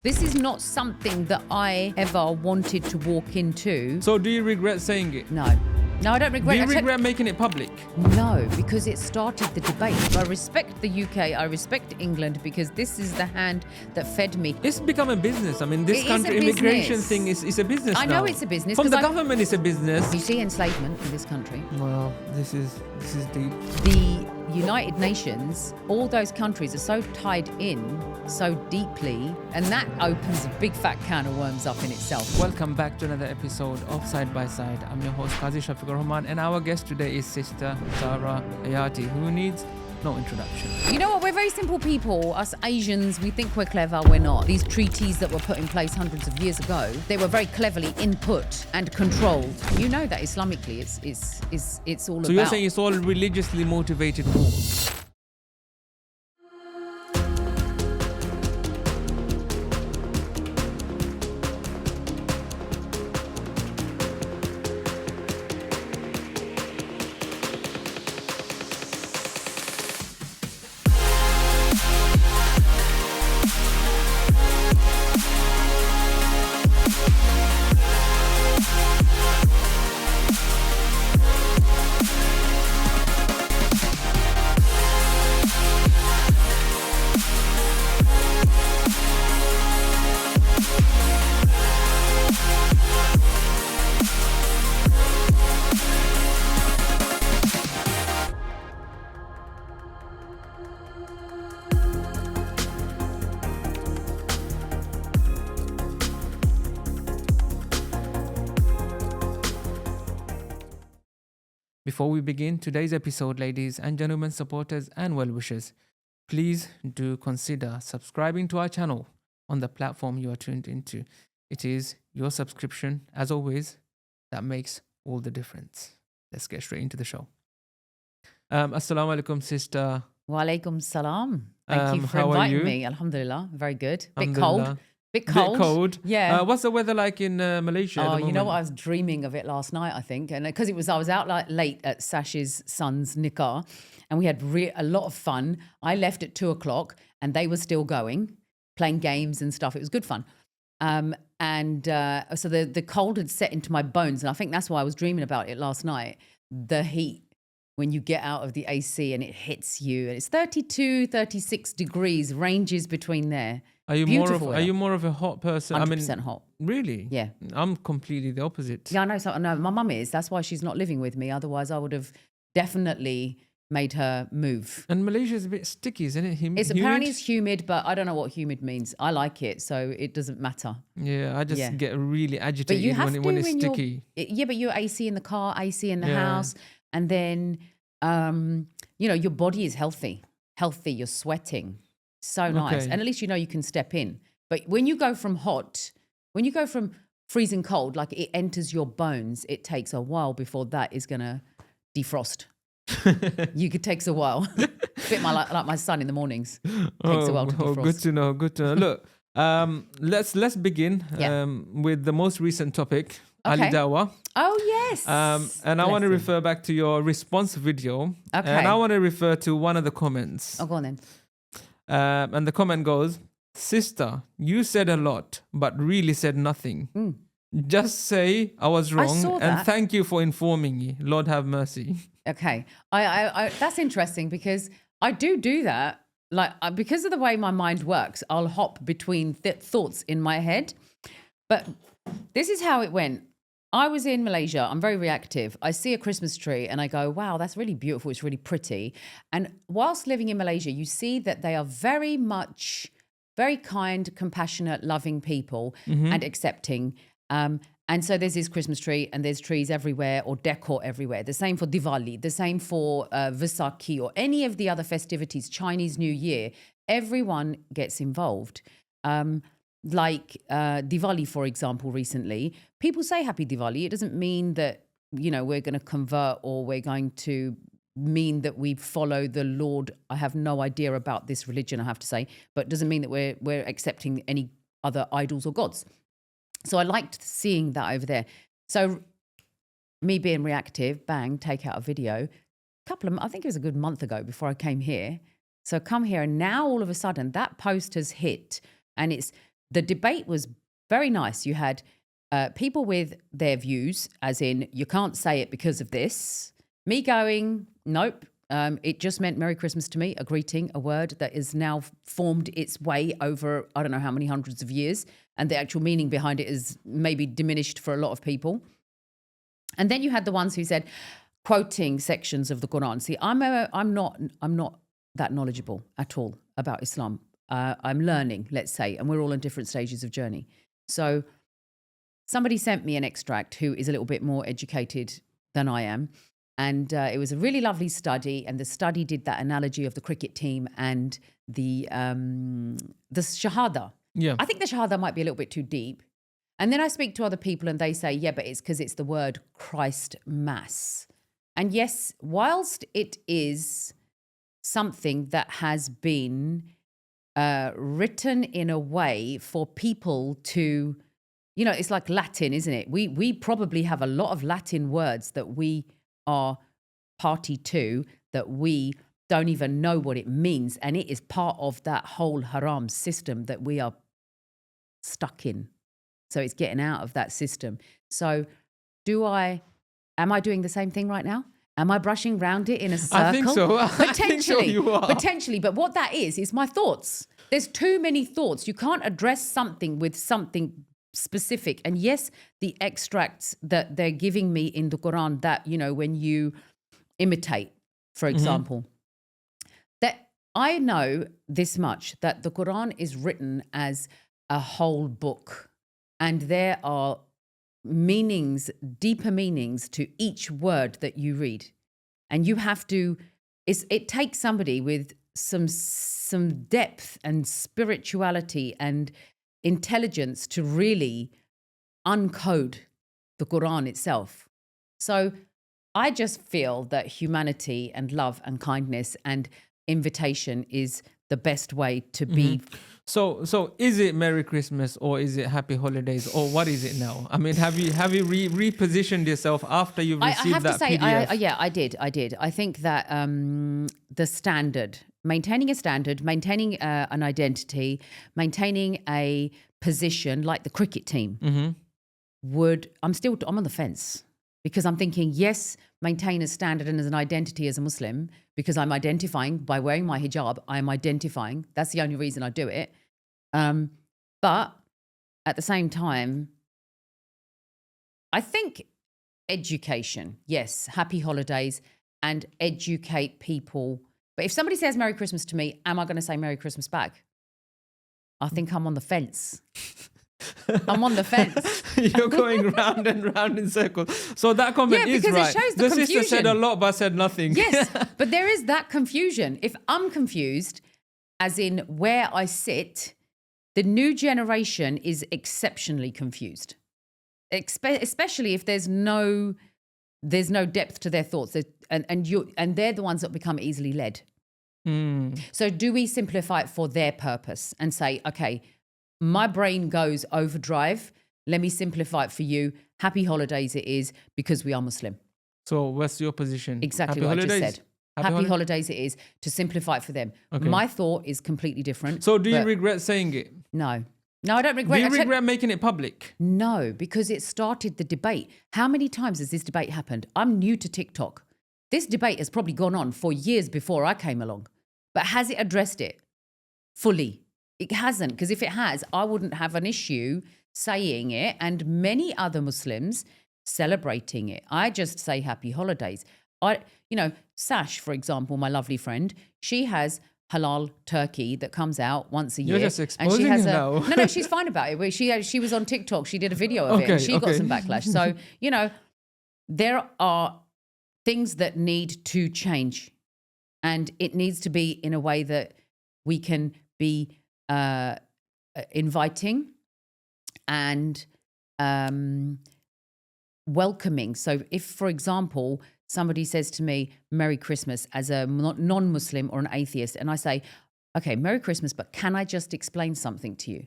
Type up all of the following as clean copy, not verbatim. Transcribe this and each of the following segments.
This is not something that I ever wanted to walk into. So do you regret saying it? No. No, I don't regret it. Do you regret making it public? No, because it started the debate. I respect the UK, I respect England, because this is the hand that fed me. It's become a business. I mean, this It is country a immigration business. thing is a business I now. know it's a business. From 'cause the government, it's a business. You see enslavement in this country. Well, this is deep. The United Nations, all those countries are so tied in so deeply, and that opens a big fat can of worms up in itself. Welcome back to another episode of Side by Side. I'm your host Kazi, Shafiqur, Rahman, and our guest today is Sister Saira, Hayati, who needs no introduction. You know what? We're very simple people. Us Asians, we think we're clever. We're not. These treaties that were put in place hundreds of years ago, they were very cleverly input and controlled. You know that Islamically, it's all about. So you're saying it's all religiously motivated war? Before we begin today's episode, ladies and gentlemen, supporters and well-wishers, please do consider subscribing to our channel on the platform you are tuned into. It is your subscription, as always, that makes all the difference. Let's get straight into the show. Assalamu alaikum, sister. Wa alaikum salam. Thank you for how are inviting you? me. Alhamdulillah. Very good. Bit Alhamdulillah. cold. Bit cold. Yeah. What's the weather like in Malaysia? Oh, at the you know moment? what? I was dreaming of it last night, I think. And because I was out like late at Sash's son's nikah, and we had a lot of fun. I left at 2:00 and they were still going, playing games and stuff. It was good fun. So the cold had set into my bones. And I think that's why I was dreaming about it last night. The heat, when you get out of the AC and it hits you. And it's 32, 36 degrees, ranges between there. Are you Beautiful more of a hot person? 100% hot. Really? Yeah. I'm completely the opposite. Yeah, I know. So, no, my mum is. That's why she's not living with me. Otherwise, I would have definitely made her move. And Malaysia is a bit sticky, isn't it? Apparently it's humid, but I don't know what humid means. I like it, so it doesnn't matter. Yeah, I just get really But agitated you have when it's sticky. But you're AC in the car, AC in the house, and then your body is healthy. You're sweating. So nice. Okay. And at least you know you can step in. But when you go from freezing cold, like it enters your bones, it takes a while before that is going to defrost. It takes a while. Bit like my son in the mornings. Takes a while to defrost. Good to know. Look, let's begin with the most recent topic, Okay. Ali Dawa. Oh, yes. And I want to refer back to your response video. Okay. And I want to refer to one of the comments. Oh, go on then. And the comment goes, "Sister, you said a lot, but really said nothing. Just say I was wrong saw and that. thank you for informing me. Lord have mercy." Okay. I that's interesting because I do that. Like, because of the way my mind works, I'll hop between thoughts in my head. But this is how it went. I was in Malaysia. I'm very reactive. I see a Christmas tree and I go, wow, that's really beautiful. It's really pretty. And whilst living in Malaysia, you see that they are very kind, compassionate, loving people and accepting. And so there's this Christmas tree and there's trees everywhere or decor everywhere. The same for Diwali, the same for Vaisakhi or any of the other festivities, Chinese New Year. Everyone gets involved. Like Diwali, for example, recently, people say Happy Diwali. It doesn't mean that, we're going to convert or we're going to mean that we follow the Lord. I have no idea about this religion, I have to say, but it doesn't mean that we're accepting any other idols or gods. So I liked seeing that over there. So me being reactive, bang, take out a video. I think it was a good month ago before I came here. So I come here and now all of a sudden that post has hit and it's the debate was very nice. You had people with their views, as in, you can't say it because of this. Me going, nope. It just meant Merry Christmas to me, a greeting, a word that is now formed its way over, I don't know how many hundreds of years. And the actual meaning behind it is maybe diminished for a lot of people. And then you had the ones who said, quoting sections of the Quran. See, I'm not that knowledgeable at all about Islam. I'm learning, let's say, and we're all in different stages of journey. So somebody sent me an extract who is a little bit more educated than I am. And it was a really lovely study. And the study did that analogy of the cricket team and the Shahada. Yeah. I think the Shahada might be a little bit too deep. And then I speak to other people and they say, yeah, but it's because it's the word Christ Mass. And yes, whilst it is something that has been written in a way for people to, you know, it's like Latin, isn't it? We probably have a lot of Latin words that we are party to, that we don't even know what it means. And it is part of that whole haram system that we are stuck in. So it's getting out of that system. So am I doing the same thing right now? Am I brushing around it in a circle? I think so. Potentially. I think so you are. Potentially. But what that is my thoughts. There's too many thoughts. You can't address something with something specific. And yes, the extracts that they're giving me in the Quran that, you know, when you imitate, for example, that I know this much, that the Quran is written as a whole book. And there are meanings, deeper meanings to each word that you read. And you have to, it takes somebody with some depth and spirituality and intelligence to really uncode the Quran itself. So I just feel that humanity and love and kindness and invitation is the best way to be. So is it Merry Christmas or is it Happy Holidays or what is it now? I mean, have you repositioned yourself after you've received I have that to say, PDF? I did. I think that the standard, maintaining a standard, maintaining an identity, maintaining a position like the cricket team I'm on the fence. Because I'm thinking, yes, maintain a standard and as an identity as a Muslim, because I'm identifying by wearing my hijab, I'm identifying. That's the only reason I do it. But at the same time, I think education, yes, happy holidays and educate people. But if somebody says Merry Christmas to me, am I going to say Merry Christmas back? I think I'm on the fence. I'm on the fence. You're going round and round in circles. So that comment is right. It shows the sister said a lot but said nothing. Yes, but there is that confusion. If I'm confused, as in where I sit, the new generation is exceptionally confused. Especially if there's no depth to their thoughts. And they're the ones that become easily led. So do we simplify it for their purpose and say, okay, my brain goes overdrive. Let me simplify it for you. Happy holidays it is because we are Muslim. So what's your position? Exactly Happy what holidays? I just said. Happy holidays it is to simplify it for them. Okay. My thought is completely different. So do you regret saying it? No. No, I don't regret it. Do you regret making it public? No, because it started the debate. How many times has this debate happened? I'm new to TikTok. This debate has probably gone on for years before I came along. But has it addressed it fully? It hasn't, because if it has, I wouldn't have an issue saying it and many other Muslims celebrating it. I just say happy holidays. Sash, for example, my lovely friend, she has halal turkey that comes out once a year. You're just exposing and she has now. No, she's fine about it. She was on TikTok. She did a video of it and she got some backlash. So, there are things that need to change and it needs to be in a way that we can be inviting and welcoming. So if, for example, somebody says to me, Merry Christmas as a non-Muslim or an atheist, and I say, okay, Merry Christmas, but can I just explain something to you?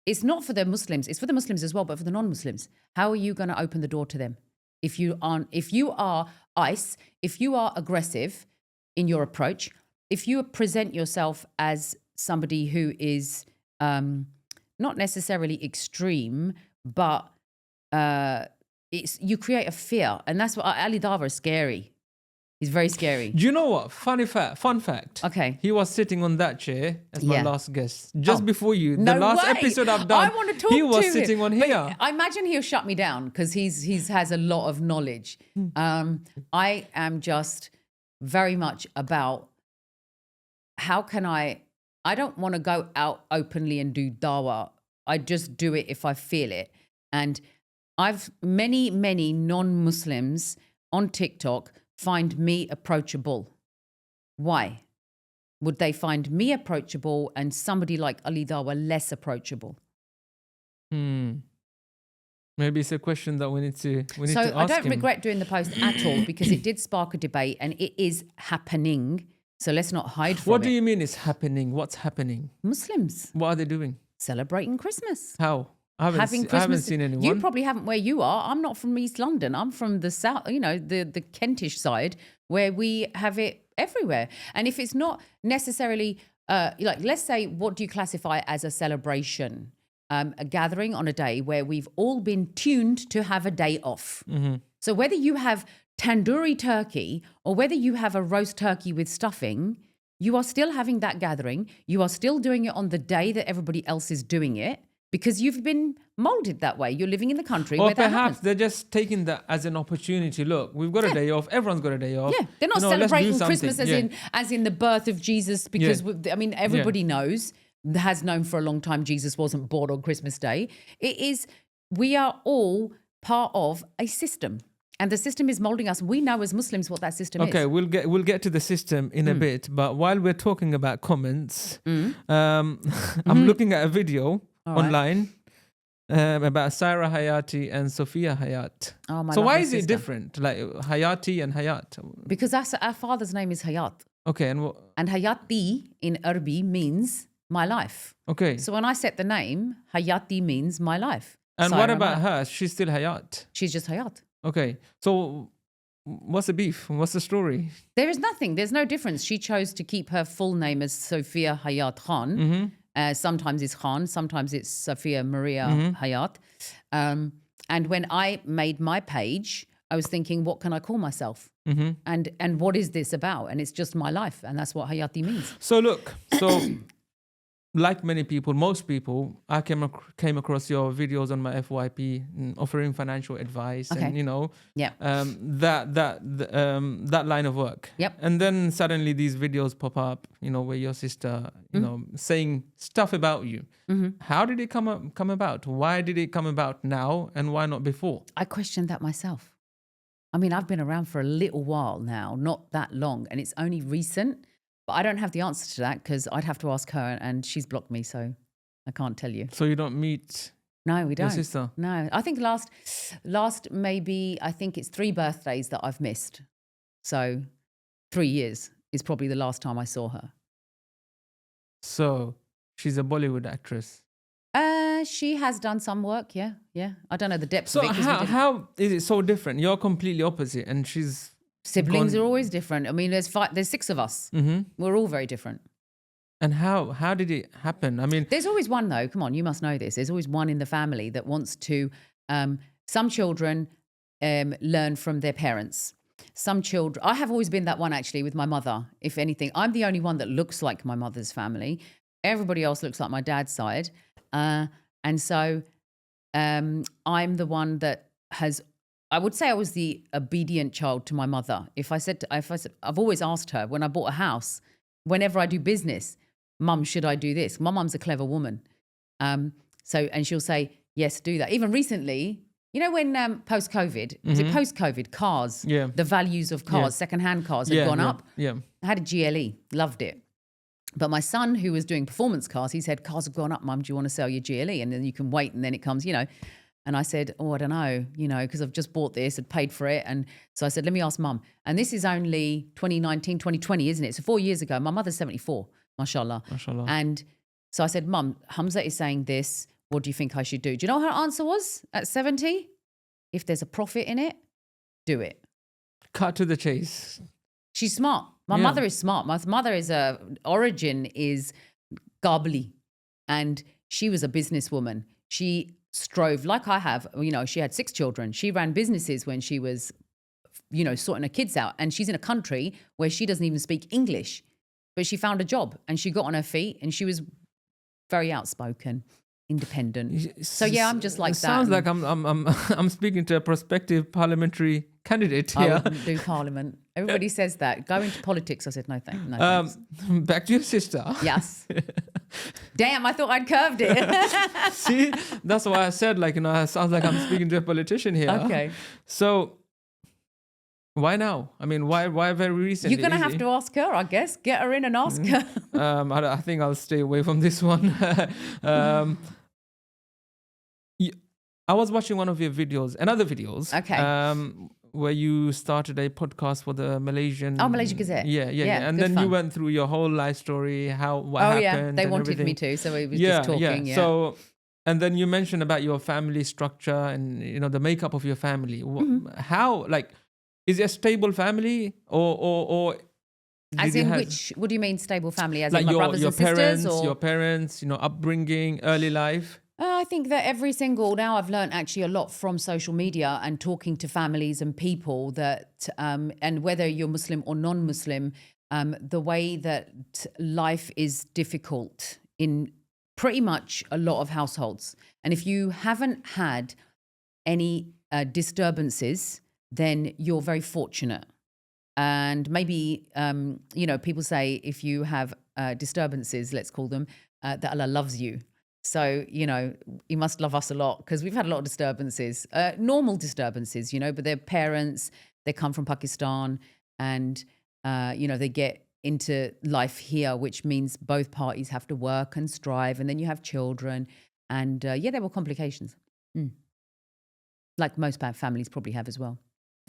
It's not for the Muslims, it's for the Muslims as well, but for the non-Muslims. How are you going to open the door to them? If you are ICE, if you are aggressive in your approach, if you present yourself as somebody who is not necessarily extreme, but you create a fear. And that's what Ali Dava is scary. He's very scary. Do you know what? Fun fact. Okay. He was sitting on that chair as my Yeah. last guest. Just before you. No The last way. episode I've done. I want to talk he was to him. sitting on But here. I imagine he'll shut me down because he's has a lot of knowledge. I am just very much about how can I don't want to go out openly and do dawah. I just do it if I feel it. And I've many non-Muslims on TikTok find me approachable. Why would they find me approachable and somebody like Ali Dawah less approachable? Maybe it's a question that we need to ask So I don't him. regret doing the post at all because it did spark a debate and it is happening. So let's not hide from it. What do you mean it's happening? What's happening? Muslims What are they doing? celebrating Christmas. How? I haven't Christmas. seen anyone. You probably haven't where you are. I'm not from East London. I'm from the south, the Kentish side where we have it everywhere. And if it's not necessarily let's say, what do you classify as a celebration? A gathering on a day where we've all been tuned to have a day off. Mm-hmm. So whether you have tandoori turkey or whether you have a roast turkey with stuffing, you are still having that gathering. You are still doing it on the day that everybody else is doing it because you've been molded that way. You're living in the country Or where that perhaps happens. they're just taking that as an opportunity. Look, we've got a day off. Everyone's got a day off. Yeah, they're not Let's do celebrating something. Christmas Yeah. as in the birth of Jesus because everybody has known for a long time Jesus wasn't born on Christmas Day. We are all part of a system. And the system is molding us. We know as Muslims what that system is. Okay, we'll get to the system in a bit. But while we're talking about comments, I'm looking at a video online about Saira Hayati and Sophia Hayat. Oh, my so why lovely is it sister. different? Like Hayati and Hayat. Because our father's name is Hayat. Okay, and And Hayati in Arabic means my life. okay. So when I set the name, Hayati means my life. And Saira, what about my life. her? She's still Hayat. She's just Hayat. Okay, so what's the beef? What's the story? There is nothing. There's no difference. She chose to keep her full name as Sophia Hayat Khan. Sometimes it's Khan, sometimes it's Sophia Maria Hayat. And when I made my page, I was thinking, what can I call myself? And what is this about? And it's just my life. And that's what Hayati means. So look, like many people, most people, I came across your videos on my FYP offering financial advice and that line of work. Yep. And then suddenly these videos pop up, where your sister, saying stuff about you. How did it come about? Why did it come about now and why not before? I questioned that myself. I mean, I've been around for a little while now, not that long, and it's only recent. But I don't have the answer to that because I'd have to ask her and she's blocked me, so I can't tell you. So you don't meet No, we don't. your sister? No. I think last maybe, I think it's 3 birthdays that I've missed. So 3 years is probably the last time I saw her. So she's a Bollywood actress. She has done some work, yeah. I don't know the depth So of it. 'cause we didn't- how is it so different? You're completely opposite and she's... Siblings gone- are always different. I mean, there's 6 of us. We're all very different. And how did it happen? I mean... There's always one though, come on, you must know this. There's always one in the family that wants to, some children learn from their parents. Some children, I have always been that one actually with my mother, if anything. I'm the only one that looks like my mother's family. Everybody else looks like my dad's side. And so I'm the one that I would say I was the obedient child to my mother. I've always asked her when I bought a house, whenever I do business, Mum, should I do this? My mum's a clever woman. And she'll say, yes, do that. Even recently, when post-COVID, is it post-COVID, cars, the values of cars, secondhand cars had gone up. Yeah. I had a GLE, loved it. But my son, who was doing performance cars, he said, cars have gone up, Mum, do you want to sell your GLE? And then you can wait and then it comes, And I said, I don't know, because I've just bought this, I'd paid for it. And so I said, let me ask Mum. And this is only 2019, 2020, isn't it? So 4 years ago. My mother's 74, mashallah. Mashallah. And so I said, Mum, Hamza is saying this. What do you think I should do? Do you know what her answer was at 70? If there's a profit in it, do it. Cut to the chase. She's smart. My mother is smart. My mother origin is Gabli. And She was a businesswoman. She strove, like I have, she had 6 children. She ran businesses when she was, sorting her kids out. And she's in a country where she doesn't even speak English. But she found a job and she got on her feet and she was very outspoken, independent. So yeah, I'm just like it that. Sounds like I'm speaking to a prospective parliamentary candidate I here. wouldn't do parliament. Everybody says that. Go into politics. I said, no, thanks. Back to your sister. Yes. Damn, I thought I'd curved it. See, that's why I said, it sounds like I'm speaking to a politician here. Okay. So why now? I mean, why very recently? You're going to have to ask her, I guess. Get her in and ask her. I think I'll stay away from this one. I was watching one of your videos, another videos. Okay. Where you started a podcast for the Malaysian. Oh, Malaysia Gazette. Yeah. And then you went through your whole life story, what happened. Yeah, they and wanted everything. me to, so we was just talking. Yeah. So, and then you mentioned about your family structure and the makeup of your family. How, is it a stable family or as in what do you mean stable family? As in my your brothers and parents, sisters? Or? Your parents, upbringing, early life? I think that now I've learned actually a lot from social media and talking to families and people that, and whether you're Muslim or non-Muslim, the way that life is difficult in pretty much a lot of households. And if you haven't had any disturbances, then you're very fortunate. And maybe, people say if you have disturbances, let's call them, that Allah loves you. So, He must love us a lot because we've had a lot of disturbances, normal disturbances, but their parents, they come from Pakistan and, they get into life here, which means both parties have to work and strive. And then you have children and, there were complications. Like most bad families probably have as well.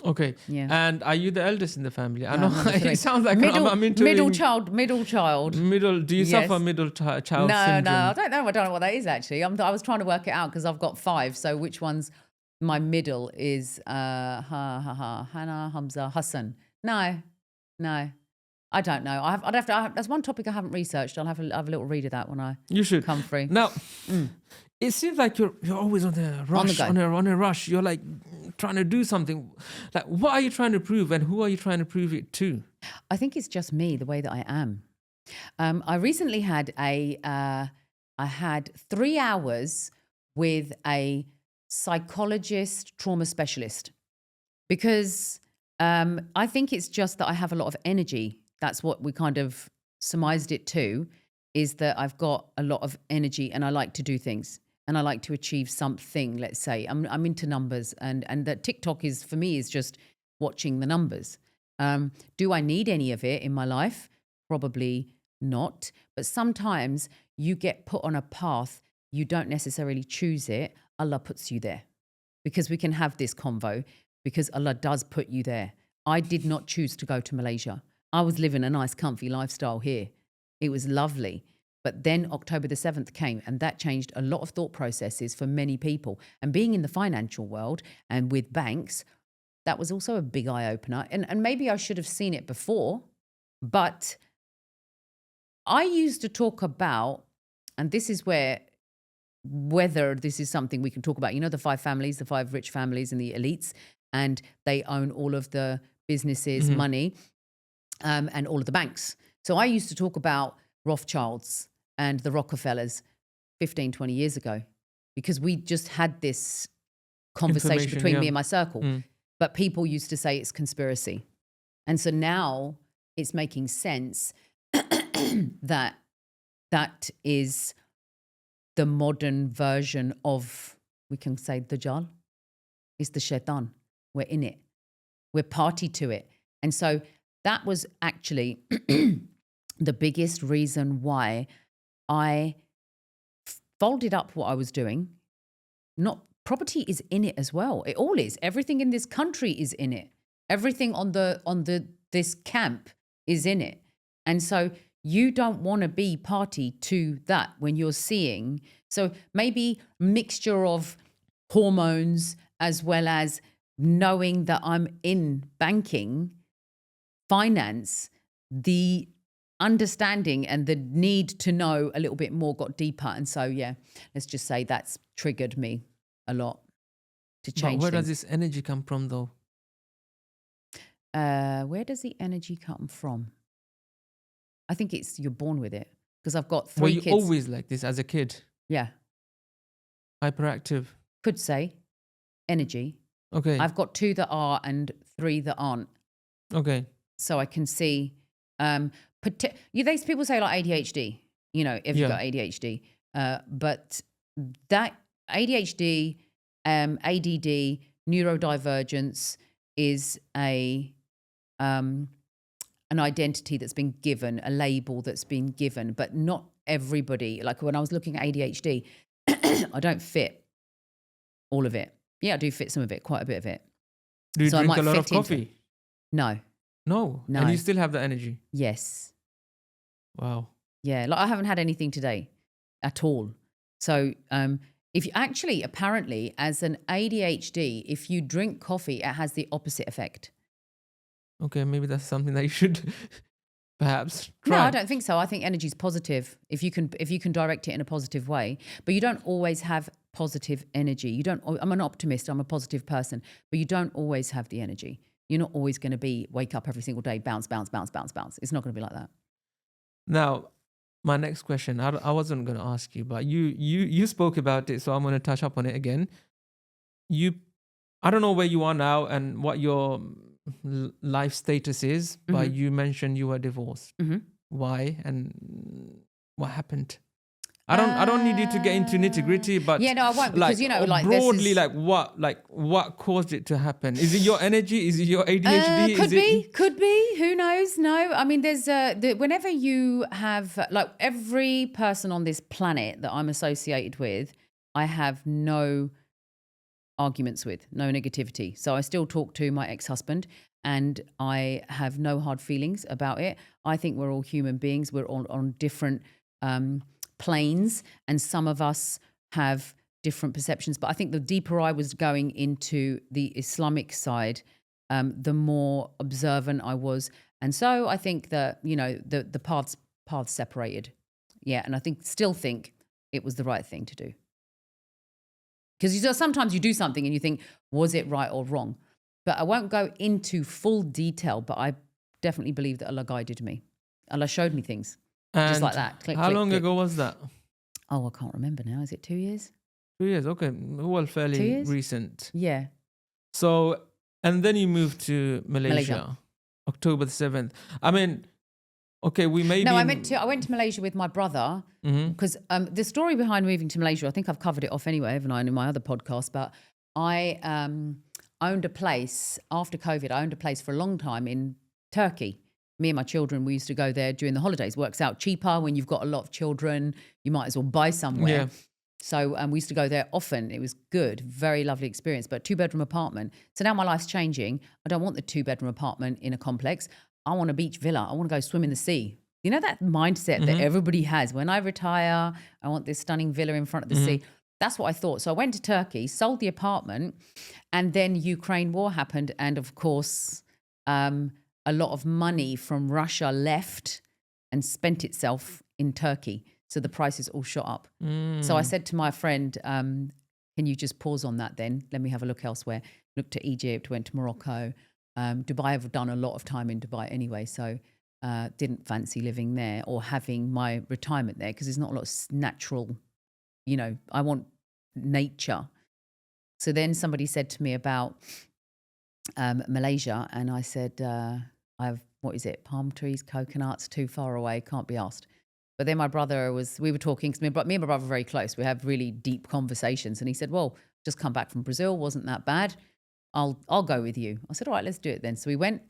Okay. Yeah. And are you the eldest in the family? I No, know I'm it sounds like I'm into middle child. Do you suffer middle child syndrome? No, I don't know what that is actually. I was trying to work it out because I've got 5. So which one's my middle is Hannah, Hamza, Hassan? No, I don't know. I'd have to. That's one topic I haven't researched. I'll have a little read of that when I come free. Now, it seems like you're always on a rush, on a rush. You're like trying to do something. Like, what are you trying to prove, and who are you trying to prove it to? I think it's just me, the way that I am. I recently had I had 3 hours with a psychologist, trauma specialist, because I think it's just that I have a lot of energy. That's what we kind of surmised it to, is that I've got a lot of energy and I like to do things and I like to achieve something. Let's say I'm into numbers, and that TikTok is, for me, is just watching the numbers. Do I need any of it in my life? Probably not. But sometimes you get put on a path, you don't necessarily choose it. Allah puts you there, because we can have this convo, because Allah does put you there. I did not choose to go to Malaysia. I was living a nice, comfy lifestyle here. It was lovely. But then October the 7th came, and that changed a lot of thought processes for many people. And being in the financial world and with banks, that was also a big eye-opener. And maybe I should have seen it before, but I used to talk about, and this is whether this is something we can talk about, the 5 families, the 5 rich families and the elites, and they own all of the businesses, money, and all of the banks. So I used to talk about Rothschilds and the Rockefellers 15, 20 years ago, because we just had this conversation between me and my circle. But people used to say it's conspiracy. And so now it's making sense that is the modern version of, we can say, Dajjal. It's the shaitan. We're in it. We're party to it. And so that was actually the biggest reason why I folded up what I was doing. Not property is in it as well. It all is. Everything in this country is in it. Everything on this camp is in it. And so you don't want to be party to that when you're seeing. So maybe mixture of hormones as well as knowing that I'm in banking, finance, the understanding and the need to know a little bit more got deeper. And so, yeah, let's just say that's triggered me a lot to change But where things. does this energy come from, though? Where does the energy come from? I think it's you're born with it because I've got 3 Were you kids. always like this as a kid? Yeah, Hyperactive? could say energy. Okay. I've got 2 that are and 3 that aren't. Okay. So I can see. These people say like ADHD. You know, if you've got ADHD, but that ADHD, ADD, neurodivergence is an identity that's been given, a label that's been given, but not everybody. Like when I was looking at ADHD, I don't fit all of it. Yeah, I do fit some of it, quite a bit of it. Do you So I drink might a lot of fit into coffee? it. No. No. No. And you still have the energy? Yes. Wow. Yeah. Like I haven't had anything today at all. So if you actually, apparently, as an ADHD, if you drink coffee, it has the opposite effect. Okay, maybe that's something that you should perhaps try. No, I don't think so. I think energy is positive if you can direct it in a positive way. But you don't always have positive energy. You don't. I'm an optimist. I'm a positive person, but you don't always have the energy. You're not always going to be wake up every single day, bounce, bounce, bounce, bounce, bounce. It's not going to be like that. Now, my next question, I wasn't going to ask you, but you spoke about it, so I'm going to touch up on it again. I don't know where you are now and what your life status is, but you mentioned you were divorced. Mm-hmm. Why and what happened? I don't need you to get into nitty gritty, but yeah, no, I won't because broadly, what caused it to happen? Is it your energy? Is it your ADHD? Could be. Who knows? No, I mean, there's whenever you have like every person on this planet that I'm associated with, I have no arguments with, no negativity. So I still talk to my ex-husband and I have no hard feelings about it. I think we're all human beings. We're all on different planes and some of us have different perceptions. But I think the deeper I was going into the Islamic side, the more observant I was. And so I think that, you know, the paths separated. Yeah. And I still think it was the right thing to do. Because sometimes you do something and you think, was it right or wrong? But I won't go into full detail, but I definitely believe that Allah guided me. Allah showed me things. Just like that. Click, how click, long click. ago was that? Oh, I can't remember now. Is it 2 years? 2 years, okay. Well, 2 fairly years? recent. Yeah. So, and then you moved to Malaysia. Malaysia. October the 7th. I mean, okay, we may No, be... I went to Malaysia with my brother because the story behind moving to Malaysia, I think I've covered it off anyway, haven't I, in my other podcast, but I owned a place after COVID. I owned a place for a long time in Turkey. Me and my children, we used to go there during the holidays. Works out cheaper when you've got a lot of children. You might as well buy somewhere. Yeah. So we used to go there often. It was good, very lovely experience, but 2-bedroom apartment. So now my life's changing. I don't want the 2-bedroom apartment in a complex. I want a beach villa. I want to go swim in the sea. You know that mindset that everybody has. When I retire, I want this stunning villa in front of the sea. That's what I thought. So I went to Turkey, sold the apartment, and then Ukraine war happened. And of course, a lot of money from Russia left and spent itself in Turkey. So the prices all shot up. So I said to my friend, can you just pause on that then? Let me have a look elsewhere. Looked at Egypt, went to Morocco. Dubai, I've done a lot of time in Dubai anyway. So didn't fancy living there or having my retirement there because there's not a lot of natural, you know, I want nature. So then somebody said to me about Malaysia and I said, what is it? Palm trees, coconuts, too far away, can't be asked. But then my brother we were talking, because me and my brother are very close. We have really deep conversations. And he said, well, just come back from Brazil. Wasn't that bad. I'll go with you. I said, all right, let's do it then. So we went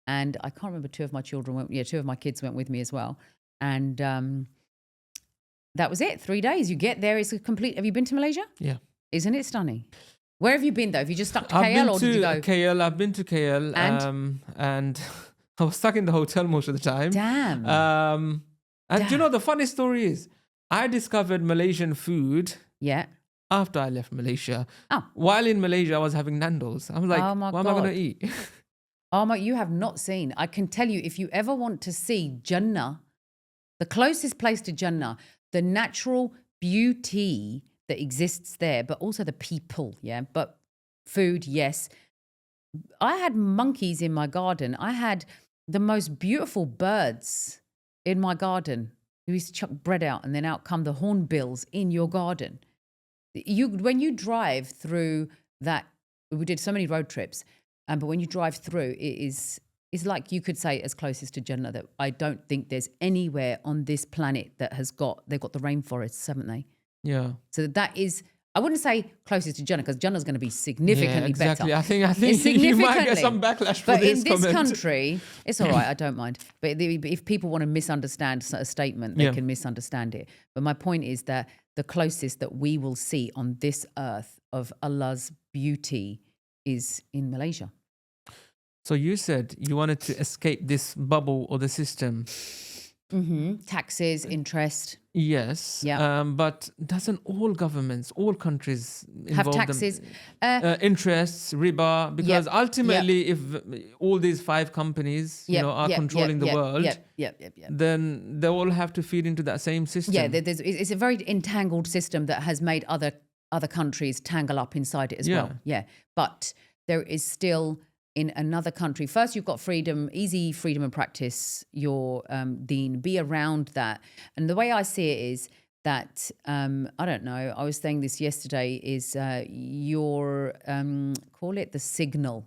and I can't remember 2 of my children went. Yeah, 2 of my kids went with me as well. And that was it. 3 days. You get there. It's a complete. Have you been to Malaysia? Yeah. Isn't it stunning? Where have you been though? Have you just stuck to I've KL been or did you go? KL. I've been to KL. And I was stuck in the hotel most of the time. Damn. And you know, the funny story is I discovered Malaysian food Yeah. after I left Malaysia. Oh. While in Malaysia, I was having nandos. I was like, Oh my what am I going God. to eat? Oh my, you have not seen. I can tell you, if you ever want to see Jannah The closest place to Jannah, the natural beauty that exists there, but also the people, yeah? But food, yes. I had monkeys in my garden. I had the most beautiful birds in my garden. You used to chuck bread out and then out come the hornbills in your garden. When you drive through that, we did so many road trips, but when you drive through, it's like you could say as closest to Jannah that I don't think there's anywhere on this planet that they've got the rainforests, haven't they? Yeah. So that is, I wouldn't say closest to Jannah because Jannah's going to be significantly exactly. better. I think you might get some backlash for but this in this comment. country, it's all right. I don't mind. But if people want to misunderstand a statement, they can misunderstand it. But my point is that the closest that we will see on this earth of Allah's beauty is in Malaysia. So you said you wanted to escape this bubble or the system. Taxes, interest. Yes. Yeah. But doesn't all governments, all countries Have involve taxes. interests, riba? Because ultimately, if all these 5 companies are controlling the world, then they all have to feed into that same system. Yeah, it's a very entangled system that has made other countries tangle up inside it as well. Yeah, but there is still in another country. First, you've got freedom, easy freedom of practice your deen, be around that. And the way I see it is that, I don't know, I was saying this yesterday, is your, call it the signal.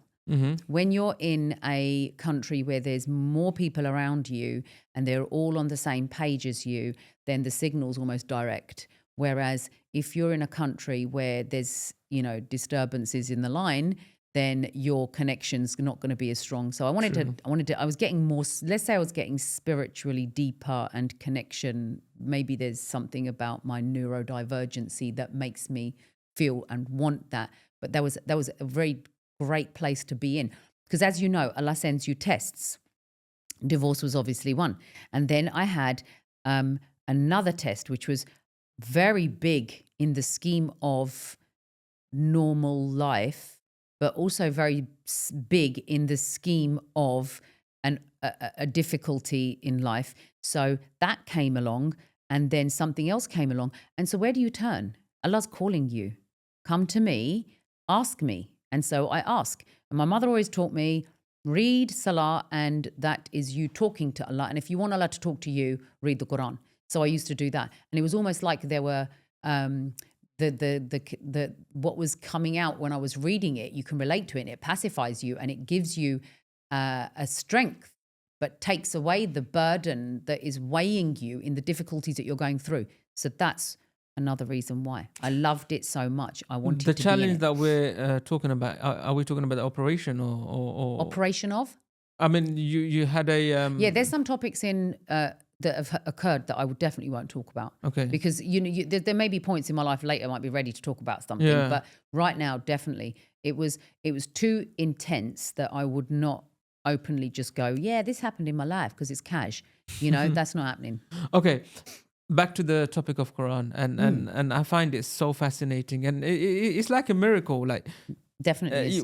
When you're in a country where there's more people around you and they're all on the same page as you, then the signal's almost direct. Whereas if you're in a country where there's, disturbances in the line, then your connection's not going to be as strong. So I was getting more, let's say I was getting spiritually deeper and connection. Maybe there's something about my neurodivergency that makes me feel and want that. But that was a very great place to be in. Because as you know, Allah sends you tests. Divorce was obviously one. And then I had another test, which was very big in the scheme of normal life, but also very big in the scheme of a difficulty in life. So that came along and then something else came along. And so where do you turn? Allah's calling you. Come to me, ask me. And so I ask. And my mother always taught me, read Salah, and that is you talking to Allah. And if you want Allah to talk to you, read the Quran. So I used to do that. And it was almost like there were... the what was coming out when I was reading it, you can relate to it, and it pacifies you and it gives you a strength, but takes away the burden that is weighing you in the difficulties that you're going through. So that's another reason why I loved it so much. I wanted the to challenge be in it. that we're talking about. Are we talking about the operation or operation of? I mean, you had a yeah. There's some topics in. That have occurred that I would definitely won't talk about. Okay. Because there may be points in my life later I might be ready to talk about something, but right now definitely it was too intense that I would not openly just go, yeah, this happened in my life because it's cash. That's not happening. Okay. Back to the topic of Quran and I find it so fascinating, and it's like a miracle. Like definitely.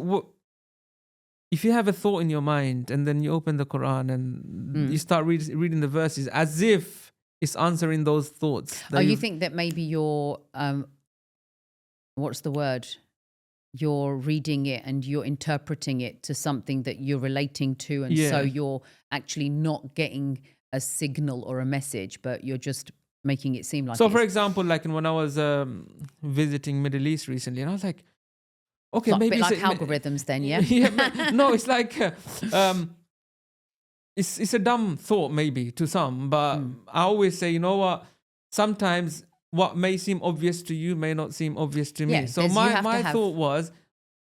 If you have a thought in your mind and then you open the Quran and you start reading the verses as if it's answering those thoughts. You think that maybe you're, what's the word? You're reading it and you're interpreting it to something that you're relating to. And so you're actually not getting a signal or a message, but you're just making it seem like So for example, like when I was visiting Middle East recently, and I was like, okay, like, maybe a bit like algorithms then, yeah? No, it's like, it's a dumb thought maybe to some, but I always say, you know what, sometimes what may seem obvious to you may not seem obvious to me. Yeah, so my thought was,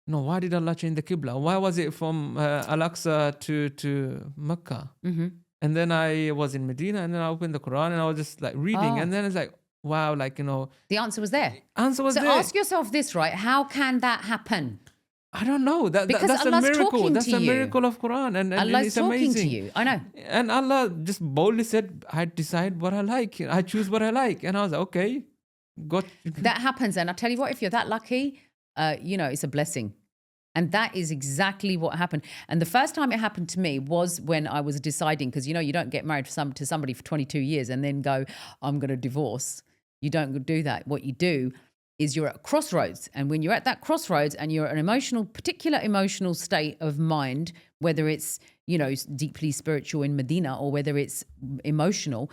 no, why did Allah change the Qibla? Why was it from Al-Aqsa to Mecca? And then I was in Medina and then I opened the Quran and I was just like reading and then it's like, wow, like, the answer was there. So there. Ask yourself this, right? How can that happen? I don't know. Because that's Allah's a miracle. talking That's to a you. miracle of Quran, and Allah's it's talking amazing. to you. I know. And Allah just boldly said, "I decide what I like. I choose what I like." And I was like, "Okay, got." That happens, and I tell you what, if you're that lucky, it's a blessing. And that is exactly what happened. And the first time it happened to me was when I was deciding, because, you don't get married to somebody for 22 years and then go, I'm going to divorce. You don't do that. What you do is you're at a crossroads. And when you're at that crossroads and you're at an particular emotional state of mind, whether it's, deeply spiritual in Medina or whether it's emotional,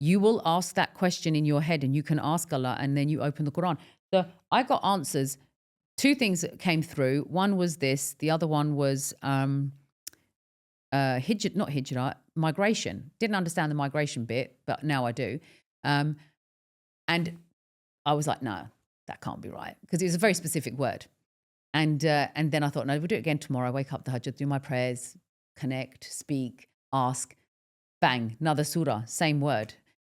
you will ask that question in your head and you can ask Allah and then you open the Quran. So I got answers. Two things that came through. One was this. The other one was hijrah, migration. Didn't understand the migration bit, but now I do. And I was like, no, that can't be right, because it was a very specific word. And then I thought, no, we'll do it again tomorrow. Wake up, tahajjud, do my prayers, connect, speak, ask. Bang, another surah, same word.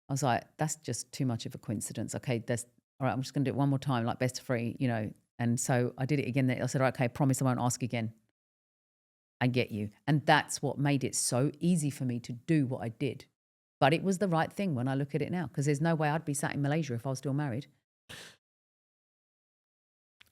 I was like, that's just too much of a coincidence. Okay, all right, I'm just going to do it one more time, like best of three, And so I did it again. I said, okay, promise I won't ask again. I get you. And that's what made it so easy for me to do what I did. But it was the right thing when I look at it now, because there's no way I'd be sat in Malaysia if I was still married.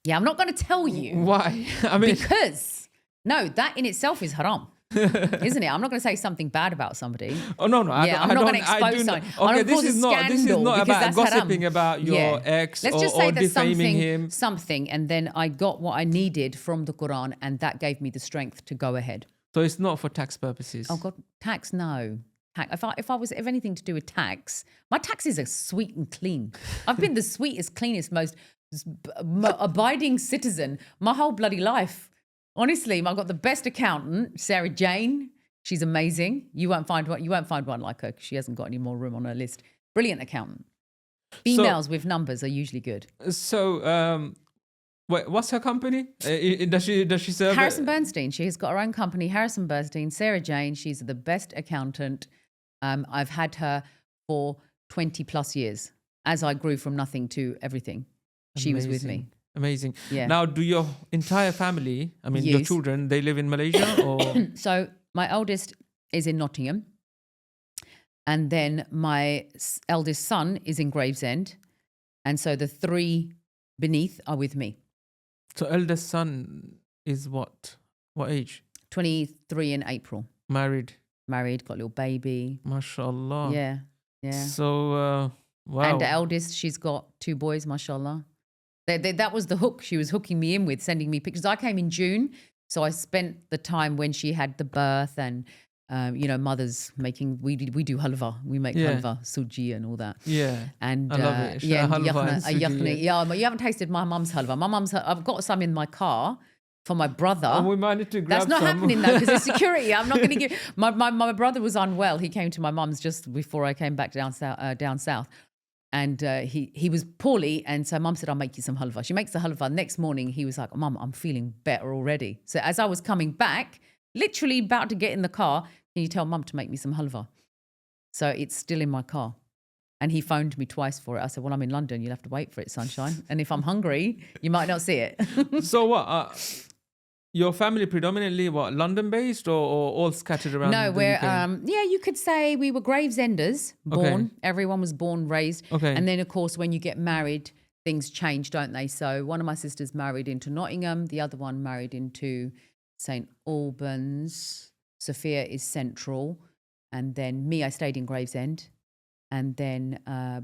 Yeah, I'm not going to tell you. Why? Because, no, that in itself is haram. Isn't it? I'm not going to say something bad about somebody. Oh no, I'm not going to expose something. Okay, this is not about gossiping about your ex. Let's just say there's defaming him. Something, and then I got what I needed from the Quran, and that gave me the strength to go ahead. So it's not for tax purposes. Oh God, tax, no. If I was anything to do with tax, my taxes are sweet and clean. I've been the sweetest, cleanest, most abiding citizen my whole bloody life. Honestly, I've got the best accountant, Sarah Jane. She's amazing. You won't find one like her, because she hasn't got any more room on her list. Brilliant accountant. Females with numbers are usually good. So, what's her company? Does she serve? Harrison Bernstein. She has got her own company, Harrison Bernstein. Sarah Jane. She's the best accountant. I've had her for 20 plus years as I grew from nothing to everything. She was with me. Amazing. Yeah. Now, do your entire family, Yes. your children, they live in Malaysia or? So my eldest is in Nottingham. And then my eldest son is in Gravesend. And so the three beneath are with me. So eldest son is what? What age? 23 in April. Married, got a little baby. mashallah. Yeah. So, wow. And the eldest, she's got 2 boys, mashallah. That was the hook she was hooking me in with, sending me pictures. I came in June, so I spent the time when she had the birth and, mothers making, we do halwa. We make halwa, suji and all that. Yeah. And I love it. yeah, Halwa and suji, yakhni. Yeah, but you haven't tasted my mum's halwa. I've got some in my car for my brother. Oh, we might need to grab That's not some. happening though, because there's security. I'm not going to give. My brother was unwell. He came to my mum's just before I came back down south. And he was poorly, and so Mum said, I'll make you some halwa. She makes the halwa. Next morning, he was like, Mum, I'm feeling better already. So as I was coming back, literally about to get in the car, can you tell Mum to make me some halwa? So it's still in my car. And he phoned me twice for it. I said, well, I'm in London. You'll have to wait for it, sunshine. And if I'm hungry, you might not see it. So what? Your family predominantly London-based or all scattered around? No, we're UK? you could say we were Gravesenders, born. Okay. Everyone was born, raised. Okay. And then of course when you get married, things change, don't they? So one of my sisters married into Nottingham, the other one married into St Albans. Sophia is Central, and then me, I stayed in Gravesend, and then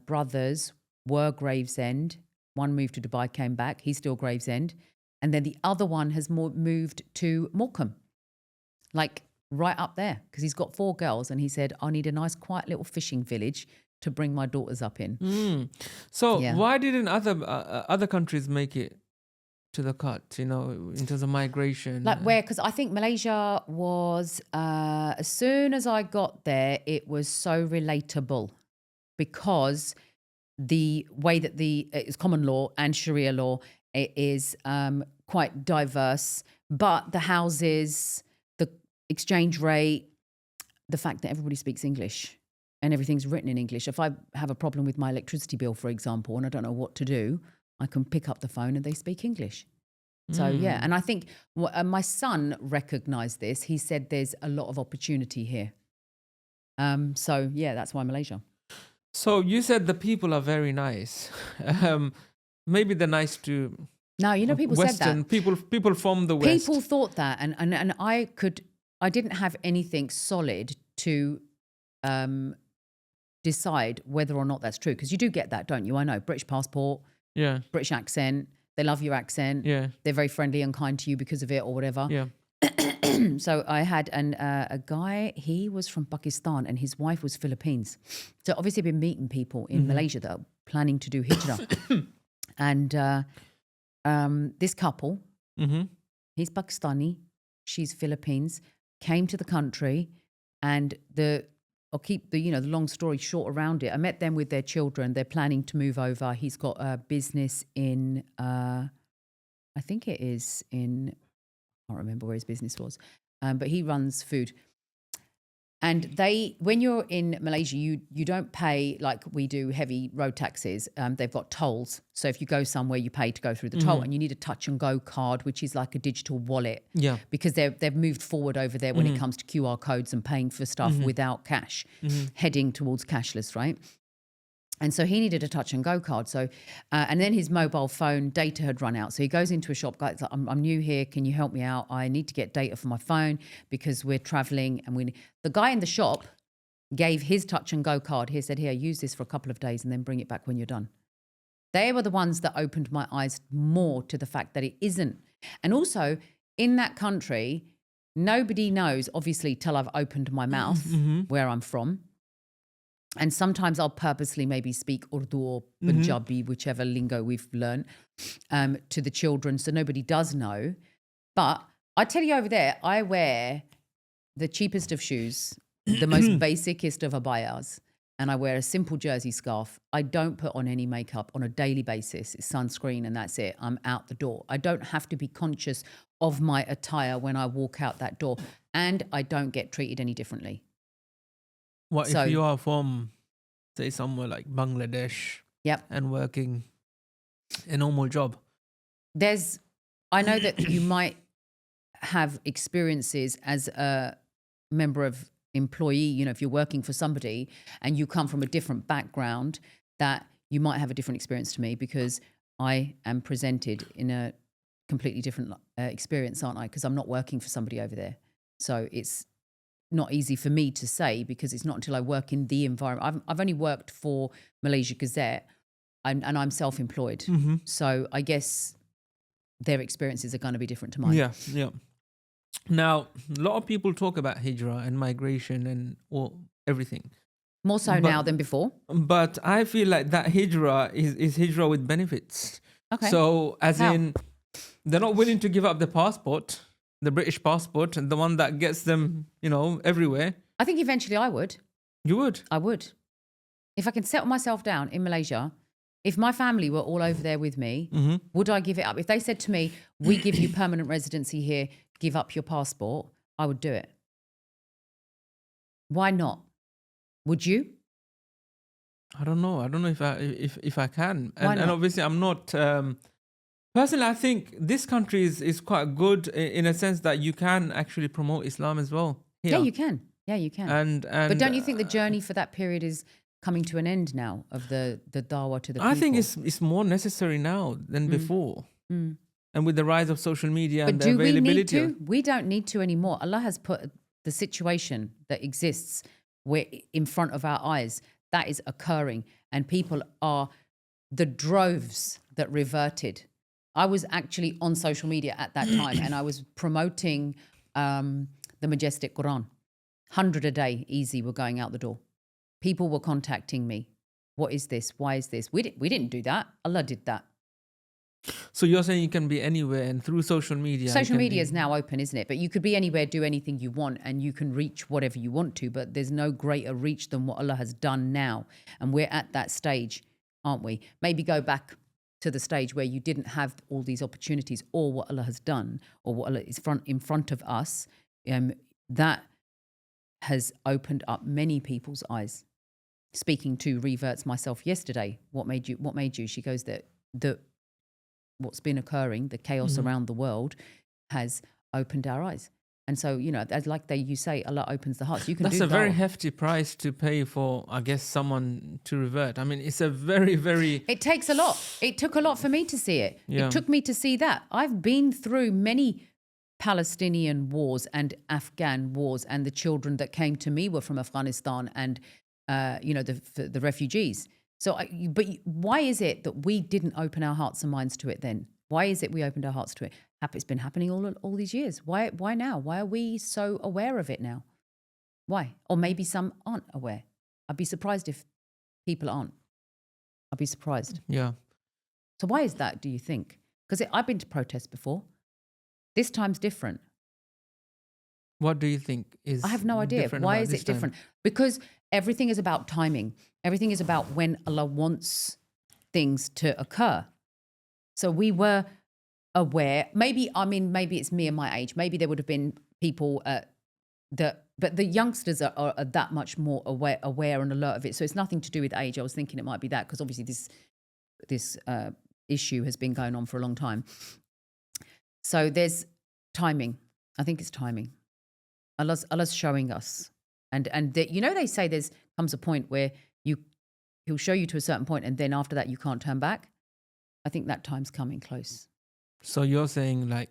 brothers were Gravesend. One moved to Dubai, came back. He's still Gravesend. And then the other one has moved to Morecambe, like right up there, because he's got 4 girls. And he said, I need a nice, quiet little fishing village to bring my daughters up in. So Yeah. why didn't other countries make it to the cut, in terms of migration? Like where? Because I think Malaysia was, as soon as I got there, it was so relatable, because the way that it's common law and Sharia law, it is quite diverse, but the houses, the exchange rate, the fact that everybody speaks English and everything's written in English. If I have a problem with my electricity bill, for example, and I don't know what to do, I can pick up the phone and they speak English. So, yeah. And I think my son recognized this. He said there's a lot of opportunity here. So, yeah, that's why Malaysia. So you said the people are very nice. Maybe they're nice to No, you know, people said Western that. people from the West. People thought that, and I didn't have anything solid to decide whether or not that's true, because you do get that, don't you? I know, British passport, Yeah. British accent, they love your accent, Yeah. they're very friendly and kind to you because of it or whatever. Yeah. So I had a guy, he was from Pakistan and his wife was Philippines. So obviously I've been meeting people in Malaysia that are planning to do Hijrah. And this couple, he's Pakistani, she's Philippines, came to the country, and I'll keep the long story short around it. I met them with their children. They're planning to move over. He's got a business in, I think it is in, I can't remember where his business was, but he runs food. And when you're in Malaysia, you don't pay like we do heavy road taxes. They've got tolls. So if you go somewhere, you pay to go through the toll, and you need a touch and go card, which is like a digital wallet. Yeah. Because they've moved forward over there when it comes to QR codes and paying for stuff without cash, heading towards cashless, right? And so he needed a touch and go card. So, and then his mobile phone data had run out. So he goes into a shop, guys, like, I'm new here. Can you help me out? I need to get data for my phone because we're traveling. And the guy in the shop gave his touch and go card. He said, here, use this for a couple of days and then bring it back when you're done. They were the ones that opened my eyes more to the fact that it isn't. And also in that country, nobody knows, obviously, till I've opened my mouth where I'm from. And sometimes I'll purposely maybe speak Urdu or Punjabi, whichever lingo we've learned, to the children, so nobody does know. But I tell you, over there, I wear the cheapest of shoes, the most basicest of abayas, and I wear a simple jersey scarf. I don't put on any makeup on a daily basis. It's sunscreen and that's it. I'm out the door. I don't have to be conscious of my attire when I walk out that door, and I don't get treated any differently. What if you are from, say, somewhere like Bangladesh, and working a normal job? I know that you might have experiences as a member of employee, if you're working for somebody and you come from a different background, that you might have a different experience to me, because I am presented in a completely different experience, aren't I? Because I'm not working for somebody over there. So it's not easy for me to say, because it's not until I work in the environment. I've only worked for Malaysia Gazette, and I'm self-employed. So I guess their experiences are going to be different to mine. Yeah. Now, a lot of people talk about Hijrah and migration and everything. More so now than before. But I feel like that Hijrah is Hijrah with benefits. Okay. So How? in, they're not willing to give up the passport, the British passport, and the one that gets them, everywhere. I think eventually I would. You would? I would. If I can settle myself down in Malaysia, if my family were all over there with me, would I give it up? If they said to me, we give you permanent residency here, give up your passport, I would do it. Why not? Would you? I don't know. I don't know if I can. Why not? And obviously I'm not... personally, I think this country is quite good in a sense that you can actually promote Islam as well. Here. Yeah, you can. Yeah, you can. And but don't you think the journey for that period is coming to an end now, of the dawah to the people? I think it's more necessary now than before. And with the rise of social media and the availability. We need to? We don't need to anymore. Allah has put the situation that exists in front of our eyes. That is occurring. And people are the droves that reverted. I was actually on social media at that time, and I was promoting the Majestic Quran. 100 a day, easy, were going out the door. People were contacting me. What is this? Why is this? We didn't do that. Allah did that. So you're saying you can be anywhere, and through social media... Social media is now open, isn't it? But you could be anywhere, do anything you want, and you can reach whatever you want to, but there's no greater reach than what Allah has done now. And we're at that stage, aren't we? Maybe go back to the stage where you didn't have all these opportunities, or what Allah has done, or what Allah is in front of us. That has opened up many people's eyes. Speaking to reverts myself yesterday, what made you? She goes that what's been occurring, the chaos around the world, has opened our eyes. And so, as like you say, Allah opens the hearts. You can That's do a very dawah. hefty price to pay for, I guess, someone to revert. I mean, it's a very, very... It takes a lot. It took a lot for me to see it. Yeah. It took me to see that. I've been through many Palestinian wars and Afghan wars, and the children that came to me were from Afghanistan and, the refugees. So, but why is it that we didn't open our hearts and minds to it then? Why is it we opened our hearts to it? It's been happening all these years. Why now? Why are we so aware of it now? Why? Or maybe some aren't aware. I'd be surprised if people aren't. I'd be surprised. Yeah. So why is that, do you think? Because I've been to protests before. This time's different. What do you think is I have no idea. Why is it different? Because everything is about timing. Everything is about when Allah wants things to occur. So we were aware. Maybe it's me and my age. Maybe there would have been people but the youngsters are that much more aware and alert of it. So it's nothing to do with age. I was thinking it might be that because obviously this issue has been going on for a long time. So there's timing. I think it's timing. Allah's showing us, and they say comes a point where he'll show you to a certain point, and then after that you can't turn back. I think that time's coming close. So you're saying like,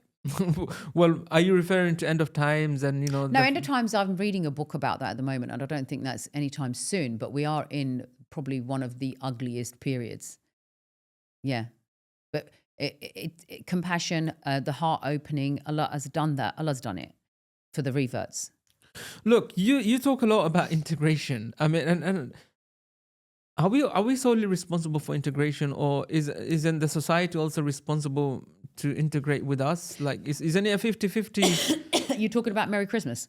well, are you referring to end of times and No, end of times. I'm reading a book about that at the moment, and I don't think that's anytime soon. But we are in probably one of the ugliest periods. Yeah, but compassion, the heart opening. Allah has done that. Allah's done it for the reverts. Look, you talk a lot about integration. I mean, and are we solely responsible for integration, or isn't the society also responsible to integrate with us? Like, isn't it a 50-50? You talking about Merry Christmas?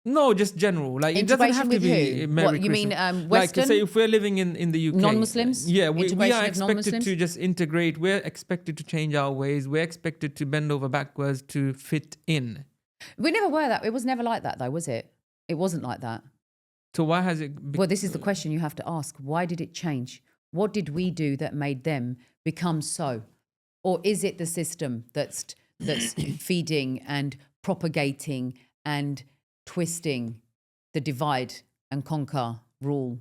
No, just general. Like, it doesn't have to be who? Merry What, you Christmas. mean Western? Like, say if we're living in the UK, non-Muslims? Yeah, we Integration are of expected non-Muslims? to just integrate. We're expected to change our ways. We're expected to bend over backwards to fit in. We never were that. It was never like that, though, was it? It wasn't like that. So why has it? Well, this is the question you have to ask. Why did it change? What did we do that made them become so? Or is it the system that's feeding and propagating and twisting the divide and conquer rule?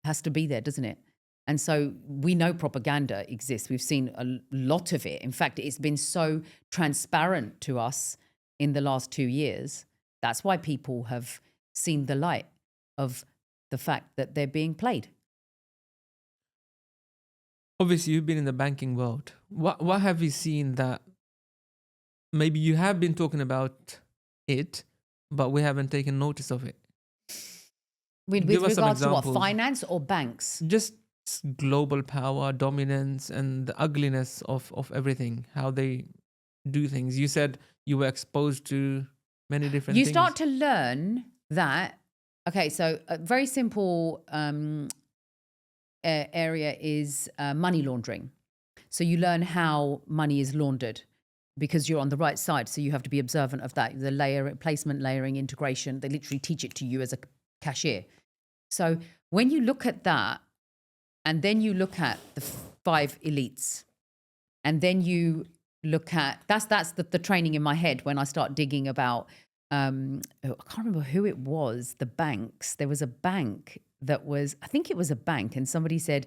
Has to be there, doesn't it? And so we know propaganda exists. We've seen a lot of it. In fact, it's been so transparent to us in the last 2 years. That's why people have seen the light of the fact that they're being played. Obviously, you've been in the banking world. What have you seen that maybe you have been talking about it, but we haven't taken notice of it? With regards to what, finance or banks? Just global power, dominance, and the ugliness of everything, how they do things. You said you were exposed to many different things. You start to learn that, okay, so a very simple area is money laundering. So you learn how money is laundered because you're on the right side. So you have to be observant of that. The placement, layering, integration, they literally teach it to you as a cashier. So when you look at that, and then you look at the 5 elites, and then you look at, that's the training in my head when I start digging about, I can't remember who it was, the banks. There was a bank I think it was a bank, and somebody said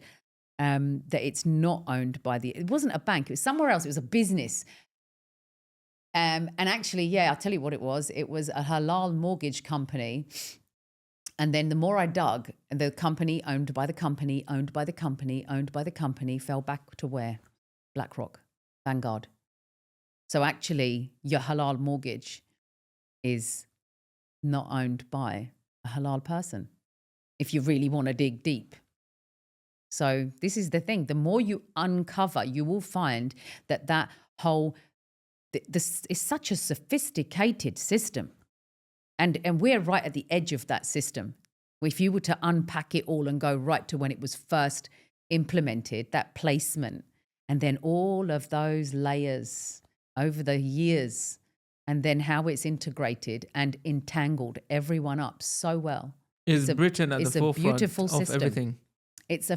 that it's not owned by it wasn't a bank, it was somewhere else, it was a business. And actually, yeah, I'll tell you what it was. It was a halal mortgage company. And then the more I dug, the company owned by the company, owned by the company, owned by the company, fell back to where? BlackRock, Vanguard. So actually, your halal mortgage is not owned by a halal person, if you really want to dig deep. So this is the thing. The more you uncover, you will find that whole, this is such a sophisticated system. And we're right at the edge of that system. If you were to unpack it all and go right to when it was first implemented, that placement, and then all of those layers over the years, and then how it's integrated and entangled everyone up so well. Is Britain at the forefront of everything? It's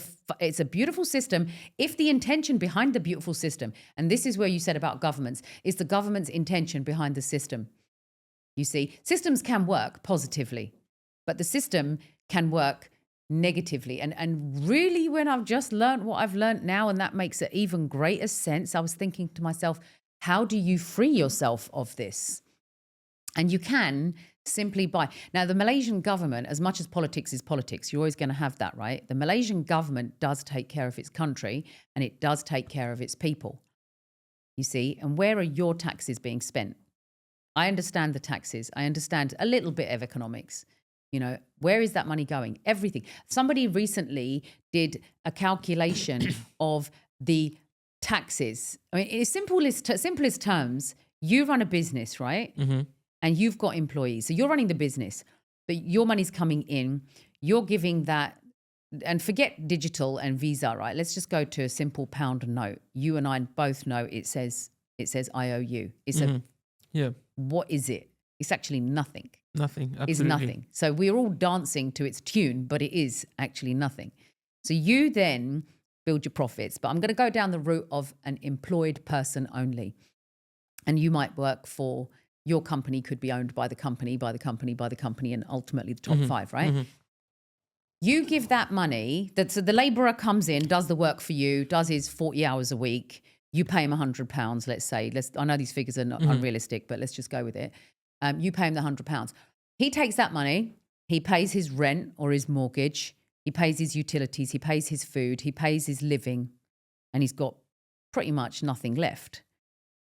a beautiful system if the intention behind the beautiful system, and this is where you said about governments, is the government's intention behind the system. You see, systems can work positively, but the system can work negatively. And really, when I've just learned what I've learned now, and that makes an even greater sense, I was thinking to myself, how do you free yourself of this? And you can simply by. Now, the Malaysian government, as much as politics is politics, you're always going to have that, right? The Malaysian government does take care of its country and it does take care of its people. You see, and where are your taxes being spent? I understand the taxes. I understand a little bit of economics. You know, where is that money going? Everything. Somebody recently did a calculation of the taxes. I mean, in simplest terms, you run a business, right? Mm-hmm. And you've got employees. So you're running the business, but your money's coming in. You're giving that, and forget digital and Visa, right? Let's just go to a simple pound note. You and I both know it says IOU. It's what is it? It's actually nothing. Nothing. Absolutely. It's nothing. So we're all dancing to its tune, but it is actually nothing. So you then build your profits. But I'm going to go down the route of an employed person only. And you might work for, your company could be owned by the company, and ultimately the top five, right? Mm-hmm. You give that money, so the labourer comes in, does the work for you, does his 40 hours a week. You pay him £100, let's say. I know these figures are not unrealistic, but let's just go with it. You pay him the £100. He takes that money, he pays his rent or his mortgage, he pays his utilities, he pays his food, he pays his living, and he's got pretty much nothing left.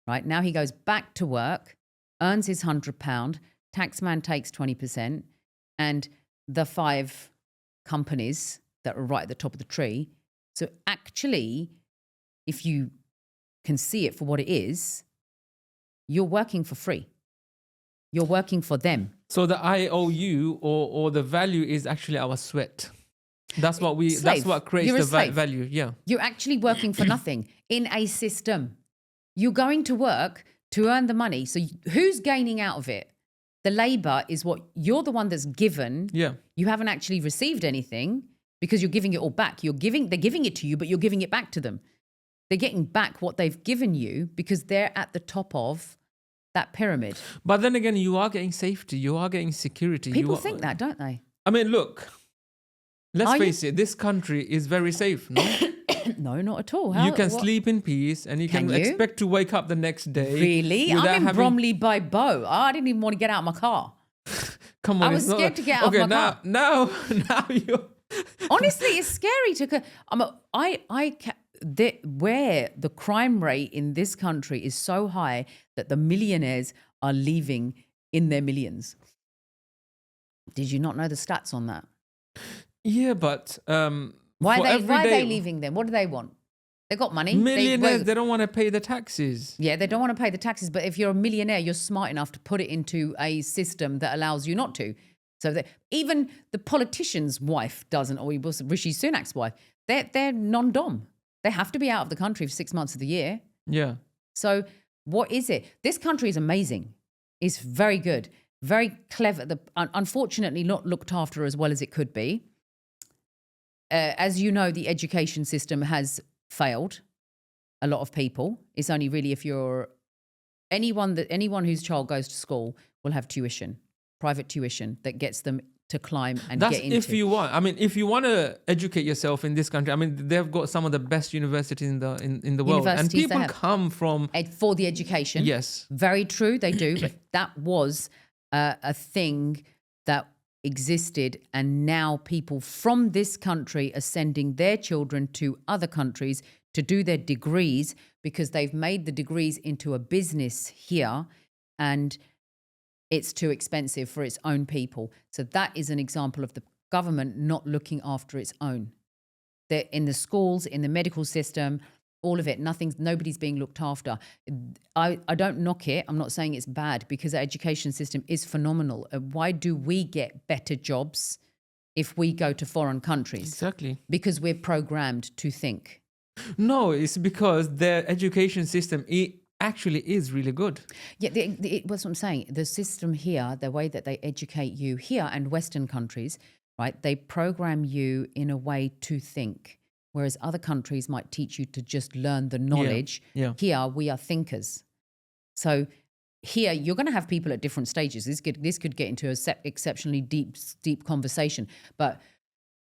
Right? Now he goes back to work, earns his £100, taxman takes 20%, and the 5 companies that are right at the top of the tree. So actually, if you can see it for what it is, you're working for free. You're working for them. So the IOU or the value is actually our sweat. That's what Slave. That's what creates You're a the slave. value. Yeah. You're actually working for nothing in a system. You're going to work to earn the money. So who's gaining out of it? The labor is what you're the one that's given. Yeah. You haven't actually received anything because you're giving it all back. They're giving it to you, but you're giving it back to them. They're getting back what they've given you because they're at the top of that pyramid. But then again, you are getting safety. You are getting security. People think that, don't they? I mean, look, let's face it. This country is very safe, no? No, not at all. You can sleep in peace and you can expect to wake up the next day. Really? I'm in Bromley by Bow. I didn't even want to get out of my car. Come on. I was scared to get out of my car. Now you're... Honestly, it's scary to... where the crime rate in this country is so high that the millionaires are leaving in their millions. Did you not know the stats on that? Yeah, but... Why are they leaving then? What do they want? They got money. Millionaires, they don't want to pay the taxes. Yeah, they don't want to pay the taxes. But if you're a millionaire, you're smart enough to put it into a system that allows you not to. So that even the politician's wife doesn't, or Rishi Sunak's wife, they're non-dom. They have to be out of the country for 6 months of the year. Yeah. So what is it? This country is amazing. It's very good, very clever. Unfortunately, not looked after as well as it could be. As you know, the education system has failed a lot of people. It's only really if you're anyone whose child goes to school will have tuition, private tuition that gets them to climb and That's get into. If you want. I mean, if you want to educate yourself in this country, I mean, they've got some of the best universities in the world, and people come from for the education. Yes, very true, they do. But that was a thing that existed, and now people from this country are sending their children to other countries to do their degrees because they've made the degrees into a business here, and it's too expensive for its own people. So that is an example of the government not looking after its own. They're in the schools, in the medical system, all of it, nobody's being looked after. I don't knock it. I'm not saying it's bad because the education system is phenomenal. Why do we get better jobs if we go to foreign countries? Exactly. Because we're programmed to think. No, it's because their education system actually is really good. Yeah, that's what I'm saying. The system here, the way that they educate you here and Western countries, right, they program you in a way to think. Whereas other countries might teach you to just learn the knowledge. Yeah. Here, we are thinkers. So here you're going to have people at different stages. This could get into a exceptionally deep conversation. But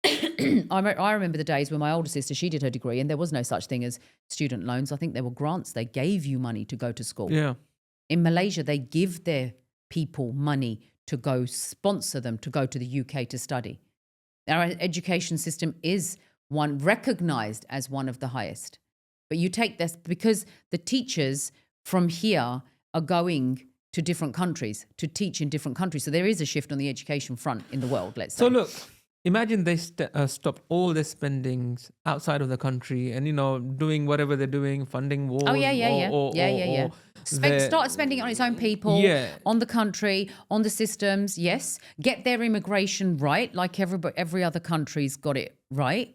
I remember the days when my older sister, she did her degree, and there was no such thing as student loans. I think there were grants. They gave you money to go to school. Yeah. In Malaysia, they give their people money to go sponsor them to go to the UK to study. Our education system is one recognized as one of the highest. But you take this because the teachers from here are going to different countries to teach in different countries. So there is a shift on the education front in the world, let's say. So look, imagine they stopped all their spendings outside of the country and, doing whatever they're doing, funding wars. Start spending it on its own people, on the country, on the systems, yes. Get their immigration right, like every other country's got it right.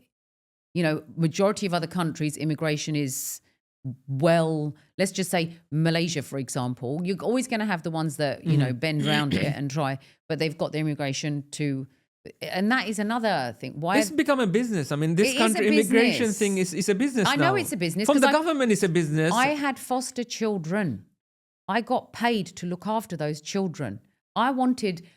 Majority of other countries, immigration is let's just say Malaysia, for example. You're always going to have the ones that, bend around it and try, but they've got their immigration to... And that is another thing. Why it's become a business? I mean, this country immigration thing is a business now. I know it's a business. From the government, it's a business. I had foster children. I got paid to look after those children. I wanted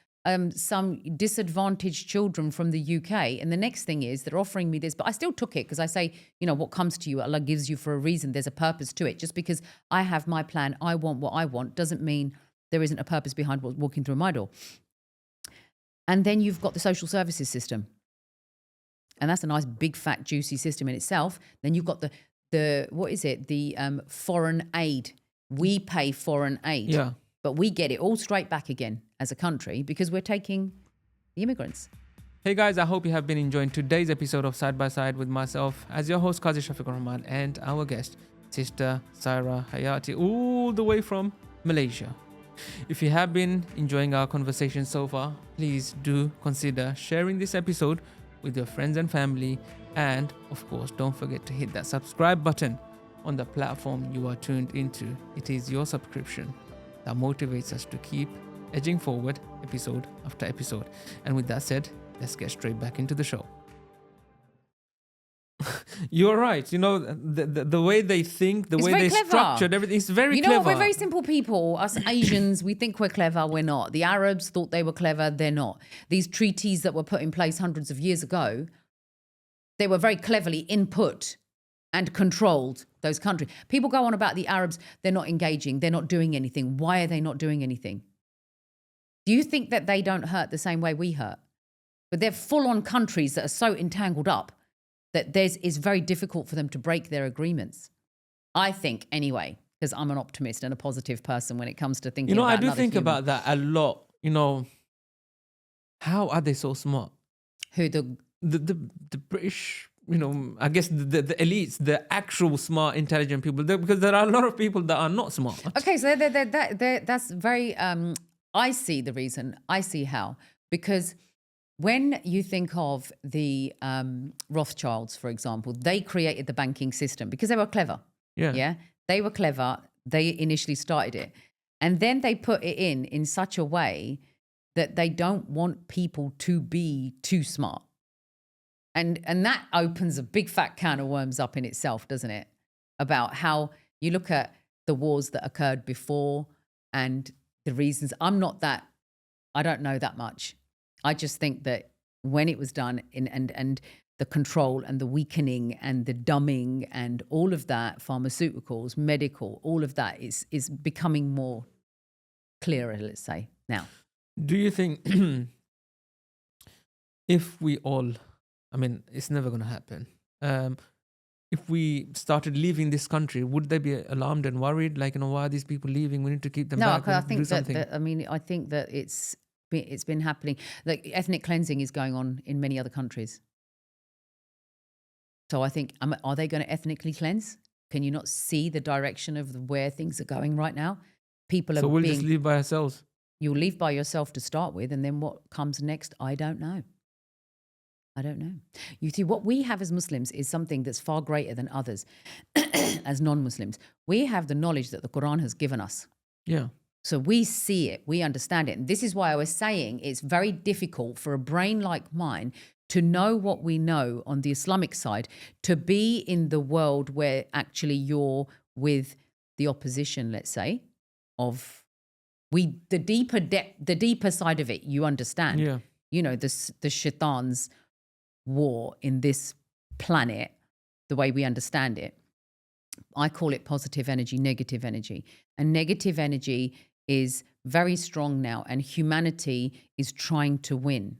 some disadvantaged children from the UK. And the next thing is they're offering me this, but I still took it because I say, what comes to you, Allah gives you for a reason. There's a purpose to it. Just because I have my plan, I want what I want, doesn't mean there isn't a purpose behind walking through my door. And then you've got the social services system. And that's a nice, big, fat, juicy system in itself. Then you've got the foreign aid. We pay foreign aid. Yeah. But we get it all straight back again as a country because we're taking the immigrants. Hey guys, I hope you have been enjoying today's episode of Side by Side with myself as your host, Kazi Shafiqur Rahman, and our guest, Sister Saira Hayati, all the way from Malaysia. If you have been enjoying our conversation so far, please do consider sharing this episode with your friends and family. And of course, don't forget to hit that subscribe button on the platform you are tuned into. It is your subscription that motivates us to keep edging forward episode after episode. And with that said, let's get straight back into the show. You're right. The way they think, the way they structured everything is very clever. We're very simple people. Us Asians, we think we're clever. We're not. The Arabs thought they were clever. They're not. These treaties that were put in place hundreds of years ago, they were very cleverly input and controlled those countries. People go on about the Arabs. They're not engaging. They're not doing anything. Why are they not doing anything? Do you think that they don't hurt the same way we hurt? But they're full-on countries that are so entangled up that it's very difficult for them to break their agreements. I think, anyway, because I'm an optimist and a positive person when it comes to thinking about I do another think human. about that a lot. How are they so smart? Who the British, I guess the elites, the actual smart, intelligent people, because there are a lot of people that are not smart. Okay, so that's very, I see the reason, I see how, because when you think of the Rothschilds, for example, they created the banking system because they were clever. Yeah. They were clever. They initially started it. And then they put it in such a way that they don't want people to be too smart. And that opens a big fat can of worms up in itself, doesn't it? About how you look at the wars that occurred before and the reasons. I don't know that much. I just think that when it was done and the control and the weakening and the dumbing and all of that, pharmaceuticals, medical, all of that is becoming more clearer, let's say, now. Do you think if we all, it's never going to happen. If we started leaving this country, would they be alarmed and worried? Like, why are these people leaving? We need to keep them back. No, I think I think that it's been happening. Like ethnic cleansing is going on in many other countries. So I think, are they going to ethnically cleanse? Can you not see the direction of where things are going right now? So we'll just leave by ourselves. You'll leave by yourself to start with, and then what comes next, I don't know. You see, what we have as Muslims is something that's far greater than others as non-Muslims. We have the knowledge that the Quran has given us. Yeah. So we see it, we understand it. And this is why I was saying it's very difficult for a brain like mine to know what we know on the Islamic side, to be in the world where actually you're with the opposition, let's say, of the deeper side of it, you understand. Yeah. You know, the shaitan's war in this planet, the way we understand it. I call it positive energy, negative energy. And negative energy is very strong now, and humanity is trying to win.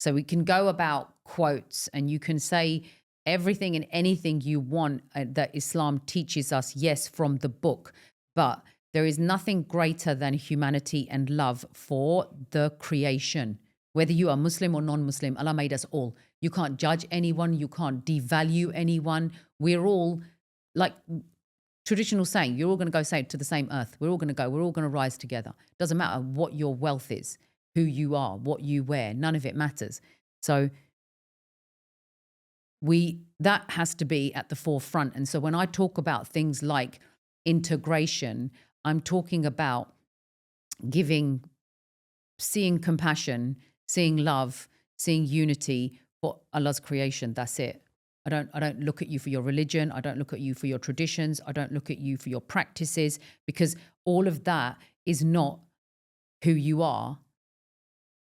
So we can go about quotes and you can say everything and anything you want that Islam teaches us, yes, from the book. But there is nothing greater than humanity and love for the creation. Whether you are Muslim or non-Muslim, Allah made us all. You can't judge anyone. You can't devalue anyone. We're all, like traditional saying, you're all going to go to the same earth. We're all going to rise together. Doesn't matter what your wealth is, who you are, what you wear. None of it matters. So that has to be at the forefront. And so when I talk about things like integration, I'm talking about seeing compassion, seeing love, seeing unity for Allah's creation. That's it. I don't look at you for your religion. I don't look at you for your traditions. I don't look at you for your practices, because all of that is not who you are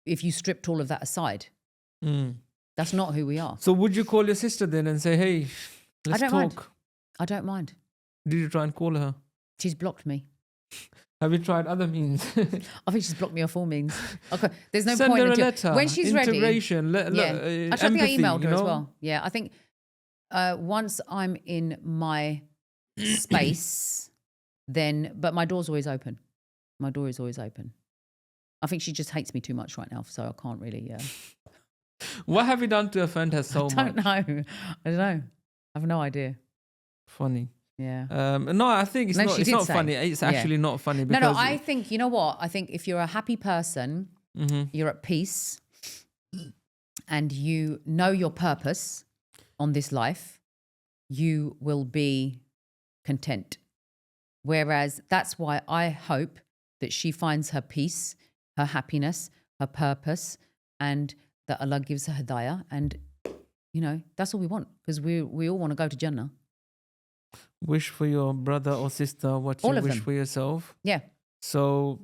if you stripped all of that aside. That's not who we are. So would you call your sister then and say, hey, let's talk? I don't mind. Did you try and call her? She's blocked me. Have you tried other means? I think she's blocked me off all means. Okay, there's no Send point her a until letter. when she's Integration, ready. yeah. Actually, I think I emailed her you know? as well. Yeah, I think once I'm in my space, then. But my door's always open. My door is always open. I think she just hates me too much right now, so I can't really. What have you done to offend her so much? I don't know. I don't know. I have no idea. Funny. Yeah. No, I think it's not funny. It's actually not funny. Because No, I think, you know what? I think if you're a happy person, you're at peace, and you know your purpose on this life, you will be content. Whereas that's why I hope that she finds her peace, her happiness, her purpose, and that Allah gives her hidayah. And, you know, that's all we want, because we all want to go to Jannah. Wish for your brother or sister what you wish for yourself. Yeah. So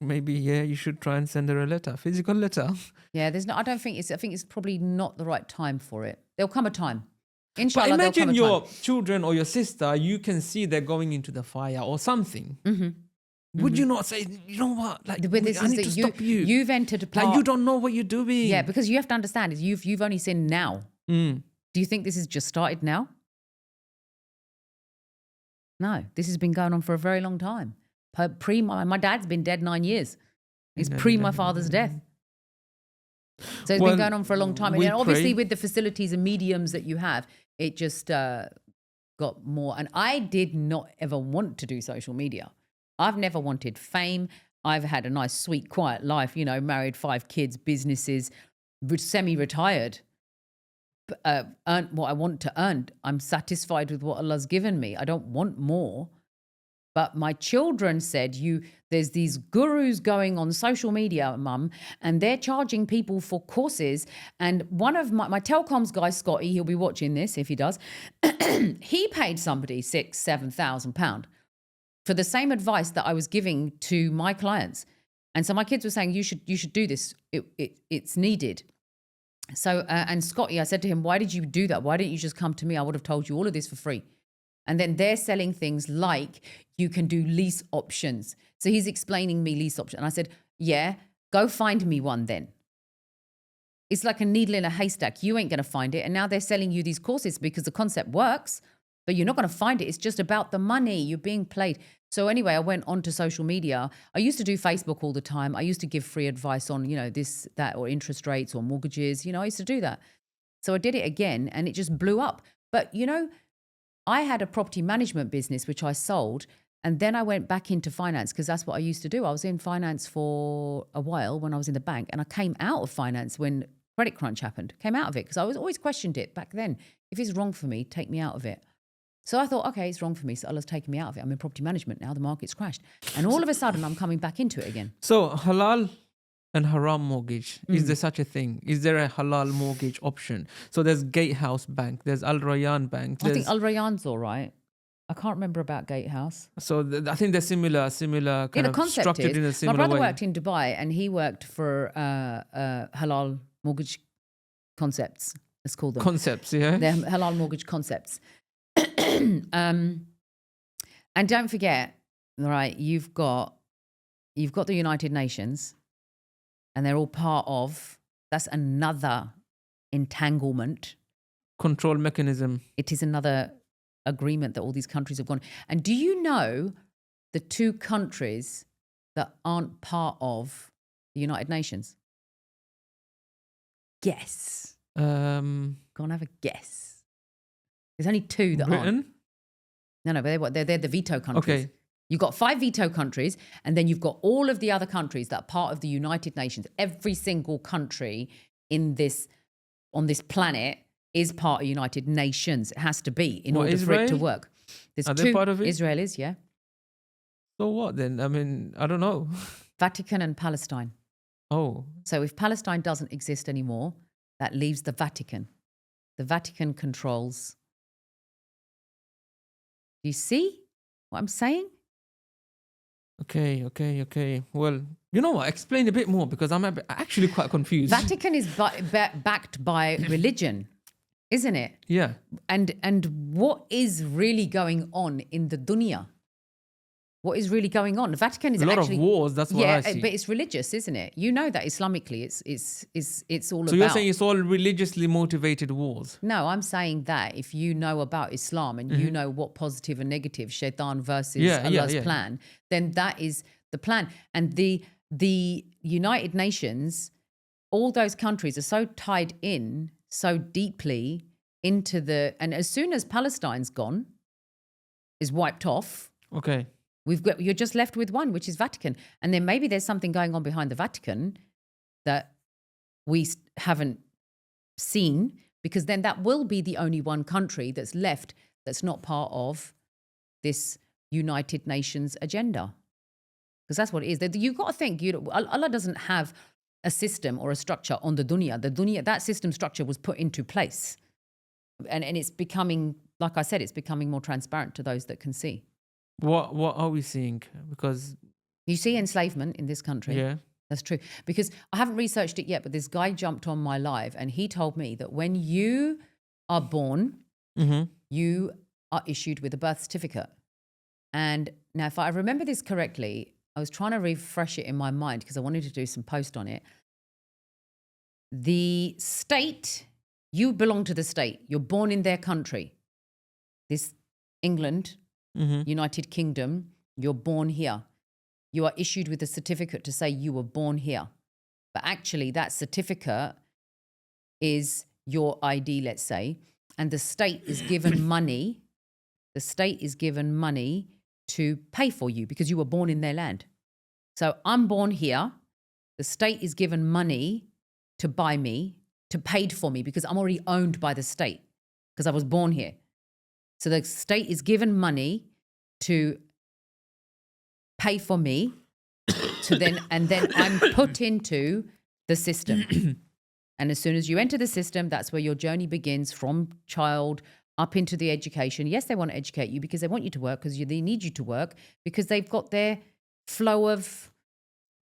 maybe, you should try and send her a letter, physical letter. Yeah, I think it's probably not the right time for it. There'll come a time. Inshallah, but imagine there'll come your children or your sister, you can see they're going into the fire or something. Would you not say, you know what, like, I need to stop you. You've entered a part. Like, you don't know what you're doing. Yeah, because you have to understand is you've only sinned now. Do you think this has just started now? No, this has been going on for a very long time. My dad's been dead 9 years. It's pre my father's death. So it's been going on for a long time. And obviously with the facilities and mediums that you have, it just got more. And I did not ever want to do social media. I've never wanted fame. I've had a nice, sweet, quiet life, you know, married, 5 kids, businesses, semi-retired. Earn what I want to earn. I'm satisfied with what Allah's given me. I don't want more. But my children said, there's these gurus going on social media, Mum, and they're charging people for courses. And one of my telecoms guy, Scotty, he'll be watching this if he does, he paid somebody £6,000-7,000 for the same advice that I was giving to my clients. And so my kids were saying, you should do this. It's needed. So, and Scotty, I said to him, why did you do that? Why didn't you just come to me? I would have told you all of this for free. And then they're selling things like you can do lease options. So he's explaining me lease option. And I said, yeah, go find me one then. It's like a needle in a haystack. You ain't going to find it. And now they're selling you these courses because the concept works, but you're not going to find it. It's just about the money. You're being played. So anyway, I went onto social media. I used to do Facebook all the time. I used to give free advice on, you know, this, that, or interest rates or mortgages. You know, I used to do that. So I did it again and it just blew up. But, you know, I had a property management business, which I sold. And then I went back into finance because that's what I used to do. I was in finance for a while when I was in the bank, and I came out of finance when credit crunch happened. Came out of it because I was always questioned it back then. If it's wrong for me, take me out of it. So I thought, okay, it's wrong for me. So Allah's taken me out of it. I'm in property management now. The market's crashed. And all of a sudden, I'm coming back into it again. So halal and haram mortgage, is there such a thing? Is there a halal mortgage option? So there's Gatehouse Bank, there's Al Rayyan Bank. I think Al Rayyan's all right. I can't remember about gatehouse. So I think they're similar kind The of concept structured is, in a my similar brother way. worked in Dubai and he worked for Halal mortgage concepts, let's call them. Concepts, yeah. They're Halal mortgage concepts. And don't forget, right, you've got the United Nations and they're all part of, that's another entanglement. Control mechanism. It is another agreement that all these countries have gone. And do you know the two countries that aren't part of the United Nations? Guess. Go on, have a guess. There's only two that Britain? aren't. No, but they're the veto countries. Okay. You've got 5 veto countries, and then you've got all of the other countries that are part of the United Nations. Every single country on this planet is part of United Nations. It has to be in order for it to work. There's Are 2. they part of it? Israel is, yeah. So what then? I mean, I don't know. Vatican and Palestine. Oh, So if Palestine doesn't exist anymore, that leaves the Vatican. The Vatican controls. Do you see what I'm saying? okay. Well, you know what? Explain a bit more because I'm actually quite confused. Vatican is backed by religion, isn't it? Yeah. And what is really going on in the dunya? What is really going on? The Vatican is A lot actually, of wars, that's what I see. but it's religious, isn't it? You know that Islamically it's all about. So you're saying it's all religiously motivated wars? No, I'm saying that if you know about Islam and you know what positive and negative, shaitan versus Allah's plan, then that is the plan. And the United Nations, all those countries are so tied in so deeply into and as soon as Palestine's gone, is wiped off. Okay. You're just left with one, which is Vatican. And then maybe there's something going on behind the Vatican that we haven't seen, because then that will be the only one country that's left that's not part of this United Nations agenda. Because that's what it is. You've got to think, Allah doesn't have a system or a structure on the dunya. The dunya, that system structure was put into place. And it's becoming, like I said, it's becoming more transparent to those that can see. What are we seeing? Because you see enslavement in this country. Yeah. That's true. Because I haven't researched it yet, but this guy jumped on my live and he told me that when you are born, you are issued with a birth certificate. And now, if I remember this correctly, I was trying to refresh it in my mind because I wanted to do some post on it. The state, you belong to the state. You're born in their country. This England, United Kingdom, you're born here. You are issued with a certificate to say you were born here. But actually that certificate is your ID, let's say, and the state is given money. The state is given money to pay for you because you were born in their land. So I'm born here. The state is given money to buy me, to paid for me because I'm already owned by the state because I was born here. So the state is given money to pay for me and then I'm put into the system. And as soon as you enter the system, that's where your journey begins from child up into the education. Yes, they want to educate you because they want you to work because they need you to work because they've got their flow of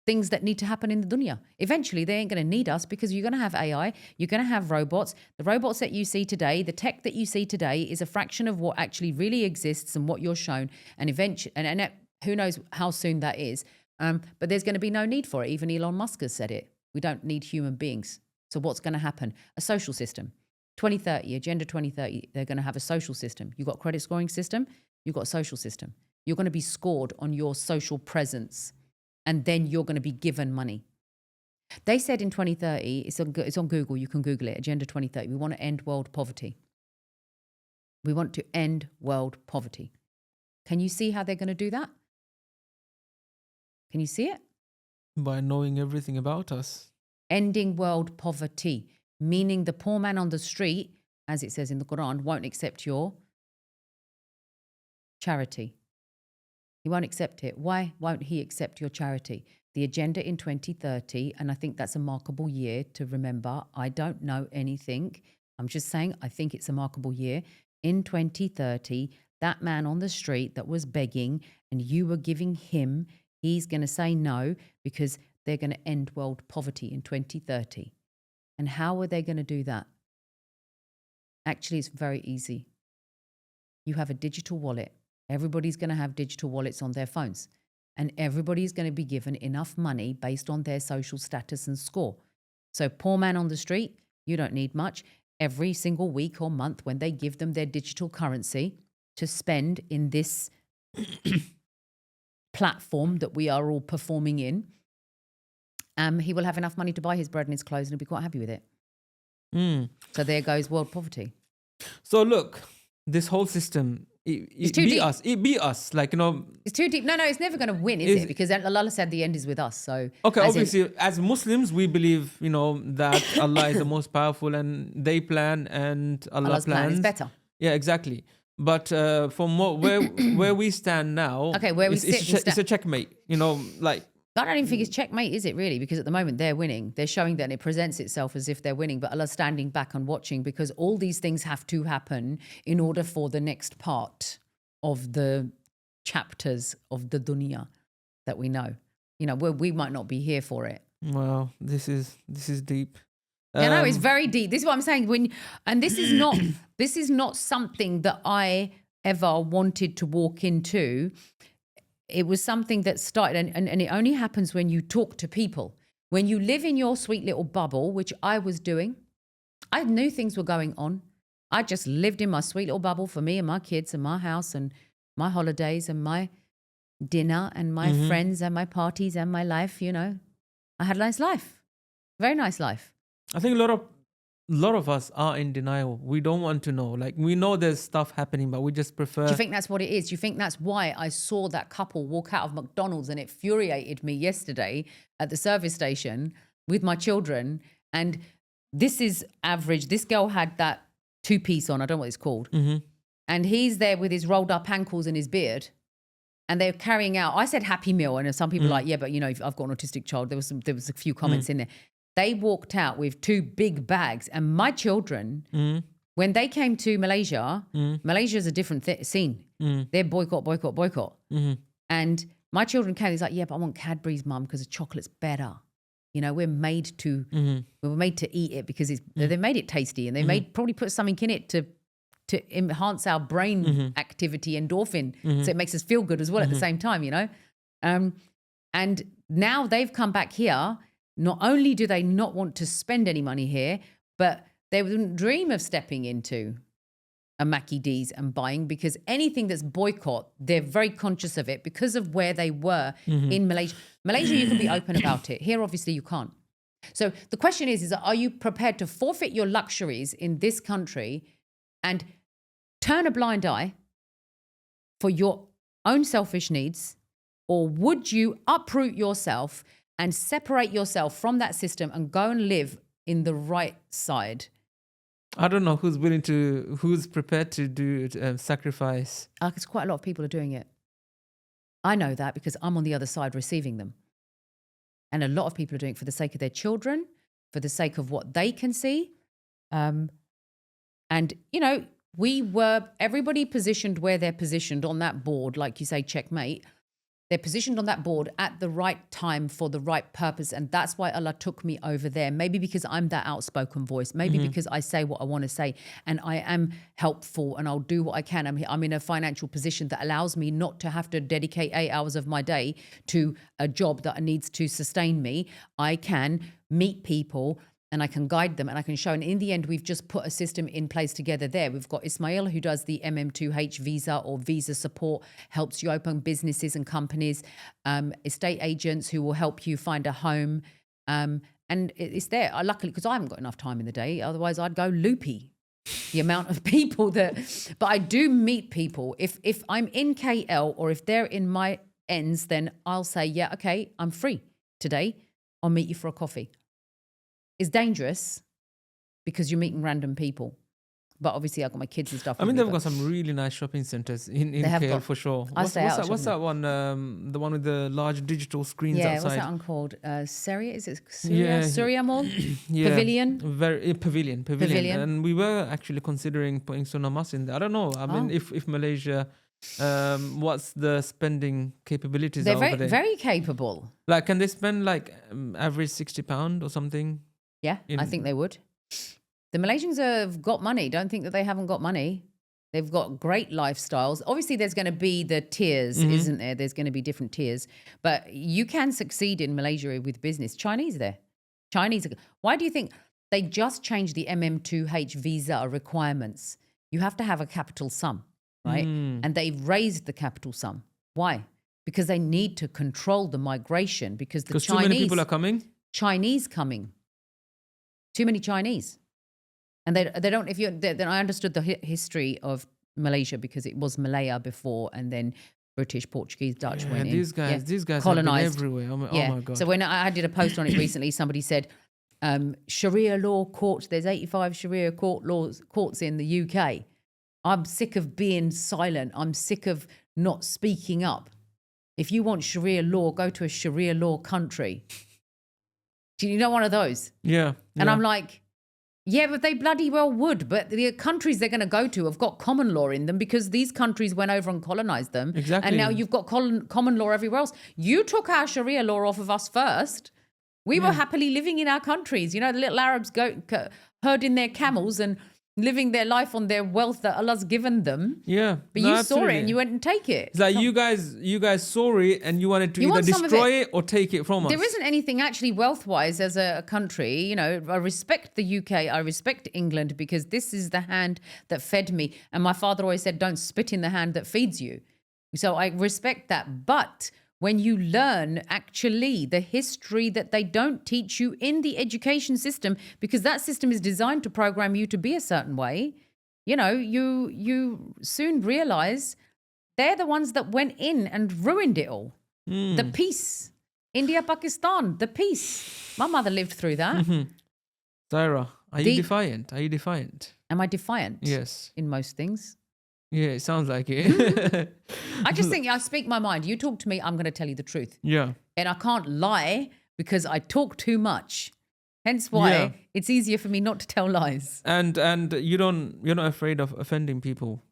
things that need to happen in the dunya. Eventually, they ain't going to need us because you're going to have AI, you're going to have robots. The robots that you see today, the tech that you see today is a fraction of what actually really exists and what you're shown. And eventually, and who knows how soon that is. But there's going to be no need for it. Even Elon Musk has said it. We don't need human beings. So what's going to happen? A social system. 2030, Agenda 2030, they're going to have a social system. You've got a credit scoring system, you've got a social system. You're going to be scored on your social presence. And then you're going to be given money. They said in 2030, it's on Google, you can Google it, Agenda 2030, we want to end world poverty. We want to end world poverty. Can you see how they're going to do that? Can you see it? By knowing everything about us. Ending world poverty, meaning the poor man on the street, as it says in the Quran, won't accept your charity. He won't accept it. Why won't he accept your charity? The agenda in 2030, and I think that's a remarkable year to remember. I don't know anything. I'm just saying I think it's a remarkable year. In 2030, that man on the street that was begging and you were giving him, he's going to say no because they're going to end world poverty in 2030. And how are they going to do that? Actually, it's very easy. You have a digital wallet. Everybody's going to have digital wallets on their phones. And everybody's going to be given enough money based on their social status and score. So poor man on the street, you don't need much. Every single week or month when they give them their digital currency to spend in this platform that we are all performing in, he will have enough money to buy his bread and his clothes and he'll be quite happy with it. So there goes world poverty. So look, this whole system, it beat us. Like, you know. It's too deep. No, it's never going to win, is it? Because Allah said the end is with us. So okay, obviously, as Muslims, we believe, you know, that Allah is the most powerful and they plan and Allah's plan is better. Yeah, exactly. But from where we stand now, okay, where it's a checkmate. You know, like. I don't even think it's checkmate, is it really? Because at the moment they're winning. They're showing that and it presents itself as if they're winning, but Allah's standing back and watching because all these things have to happen in order for the next part of the chapters of the dunya that we know. You know, we might not be here for it. Wow, this is deep. Yeah, no, it's very deep. This is what I'm saying. This is not something that I ever wanted to walk into. It was something that started, and it only happens when you talk to people. When you live in your sweet little bubble, which I was doing, I knew things were going on. I just lived in my sweet little bubble for me and my kids and my house and my holidays and my dinner and my friends and my parties and my life, you know. I had a nice life, very nice life. I think a lot of us are in denial. We don't want to know. Like, we know there's stuff happening, but we just prefer. Do you think that's what it is? Do you think that's why I saw that couple walk out of McDonald's and it infuriated me yesterday at the service station with my children? And this is average. This girl had that two-piece on. I don't know what it's called. And he's there with his rolled up ankles and his beard. And they're carrying out, I said Happy Meal. And some people are like, yeah, but you know, I've got an autistic child. There was a few comments in there. They walked out with two big bags. And my children, when they came to Malaysia, Malaysia is a different scene. They're boycott. And my children came, he's like, yeah, but I want Cadbury's, Mum, because the chocolate's better. You know, we're made to eat it because they made it tasty and they probably put something in it to enhance our brain activity, endorphin, so it makes us feel good as well at the same time, you know. And now they've come back here. Not only do they not want to spend any money here, but they wouldn't dream of stepping into a Mackie D's and buying, because anything that's boycott, they're very conscious of it because of where they were in Malaysia. Malaysia, you can be open about it. Here, obviously, you can't. So the question is are you prepared to forfeit your luxuries in this country and turn a blind eye for your own selfish needs, or would you uproot yourself and separate yourself from that system and go and live in the right side? I don't know who's prepared to do sacrifice. Because quite a lot of people are doing it. I know that because I'm on the other side receiving them. And a lot of people are doing it for the sake of their children, for the sake of what they can see. And, you know, everybody positioned where they're positioned on that board, like you say, checkmate. They're positioned on that board at the right time for the right purpose. And that's why Allah took me over there. Maybe because I'm that outspoken voice. Maybe because I say what I want to say and I am helpful and I'll do what I can. I'm in a financial position that allows me not to have to dedicate 8 hours of my day to a job that needs to sustain me. I can meet people and I can guide them and I can show. And in the end, we've just put a system in place together there. We've got Ismail, who does the MM2H visa or visa support, helps you open businesses and companies, estate agents who will help you find a home. And it's there. Luckily, because I haven't got enough time in the day. Otherwise, I'd go loopy. The amount of people but I do meet people. If I'm in KL or if they're in my ends, then I'll say, yeah, okay, I'm free today. I'll meet you for a coffee. It's dangerous because you're meeting random people. But obviously, I got my kids and stuff. I mean, with me, they've but got some really nice shopping centers in have KL got- for sure. I stay out What's that shopping. one? The one with the large digital screens yeah, outside. what's that one called? Saira? Is it Yeah, Saira? Surya Mall? Yeah, Pavilion? Pavilion. Pavilion. And we were actually considering putting Sonamas in there. I don't know. I mean, Oh. if Malaysia, what's the spending capabilities They're over very, there? very capable. Like, can they spend like average £60 or something? Yeah, I think they would. The Malaysians have got money. Don't think that they haven't got money. They've got great lifestyles. Obviously, there's going to be the tiers, isn't there? There's going to be different tiers. But you can succeed in Malaysia with business. Chinese are there. Why do you think they just changed the MM2H visa requirements? You have to have a capital sum, right? And they've raised the capital sum. Why? Because they need to control the migration because the Because Chinese... too many people are coming? Chinese coming. Too many Chinese. And they don't, then I understood the history of Malaysia because it was Malaya before and then British, Portuguese, Dutch went in. These guys have been Colonized. everywhere. Oh my God. So when I did a post on it recently, somebody said, Sharia law courts, there's 85 Sharia courts in the UK. I'm sick of being silent. I'm sick of not speaking up. If you want Sharia law, go to a Sharia law country. Do you know one of those? Yeah. And I'm like, yeah, but they bloody well would. But the countries they're going to go to have got common law in them because these countries went over and colonized them. Exactly. And now you've got common law everywhere else. You took our Sharia law off of us first. We were happily living in our countries. You know, the little Arabs herding their camels and living their life on their wealth that Allah's given them. Yeah. But you saw it and you went and take it. It's like you guys saw it and you wanted to either destroy it or take it from us. There isn't anything actually wealth-wise as a country. You know, I respect the UK. I respect England because this is the hand that fed me. And my father always said, don't spit in the hand that feeds you. So I respect that. But when you learn actually the history that they don't teach you in the education system, because that system is designed to program you to be a certain way, you know, you soon realize they're the ones that went in and ruined it all. The peace. India, Pakistan, the peace. My mother lived through that. Saira, are you defiant? Are you defiant? Am I defiant? Yes. In most things? Yeah, it sounds like it. I just think I speak my mind. You talk to me, I'm going to tell you the truth. Yeah. And I can't lie because I talk too much. Hence why it's easier for me not to tell lies. And you're not afraid of offending people.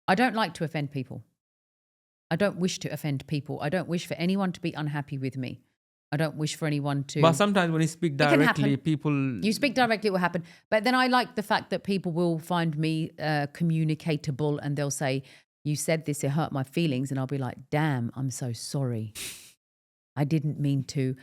I don't like to offend people. I don't wish to offend people. I don't wish for anyone to be unhappy with me. I don't wish for anyone to... But sometimes when you speak directly, people... You speak directly, it will happen. But then I like the fact that people will find me communicatable and they'll say, you said this, it hurt my feelings. And I'll be like, damn, I'm so sorry. I didn't mean to.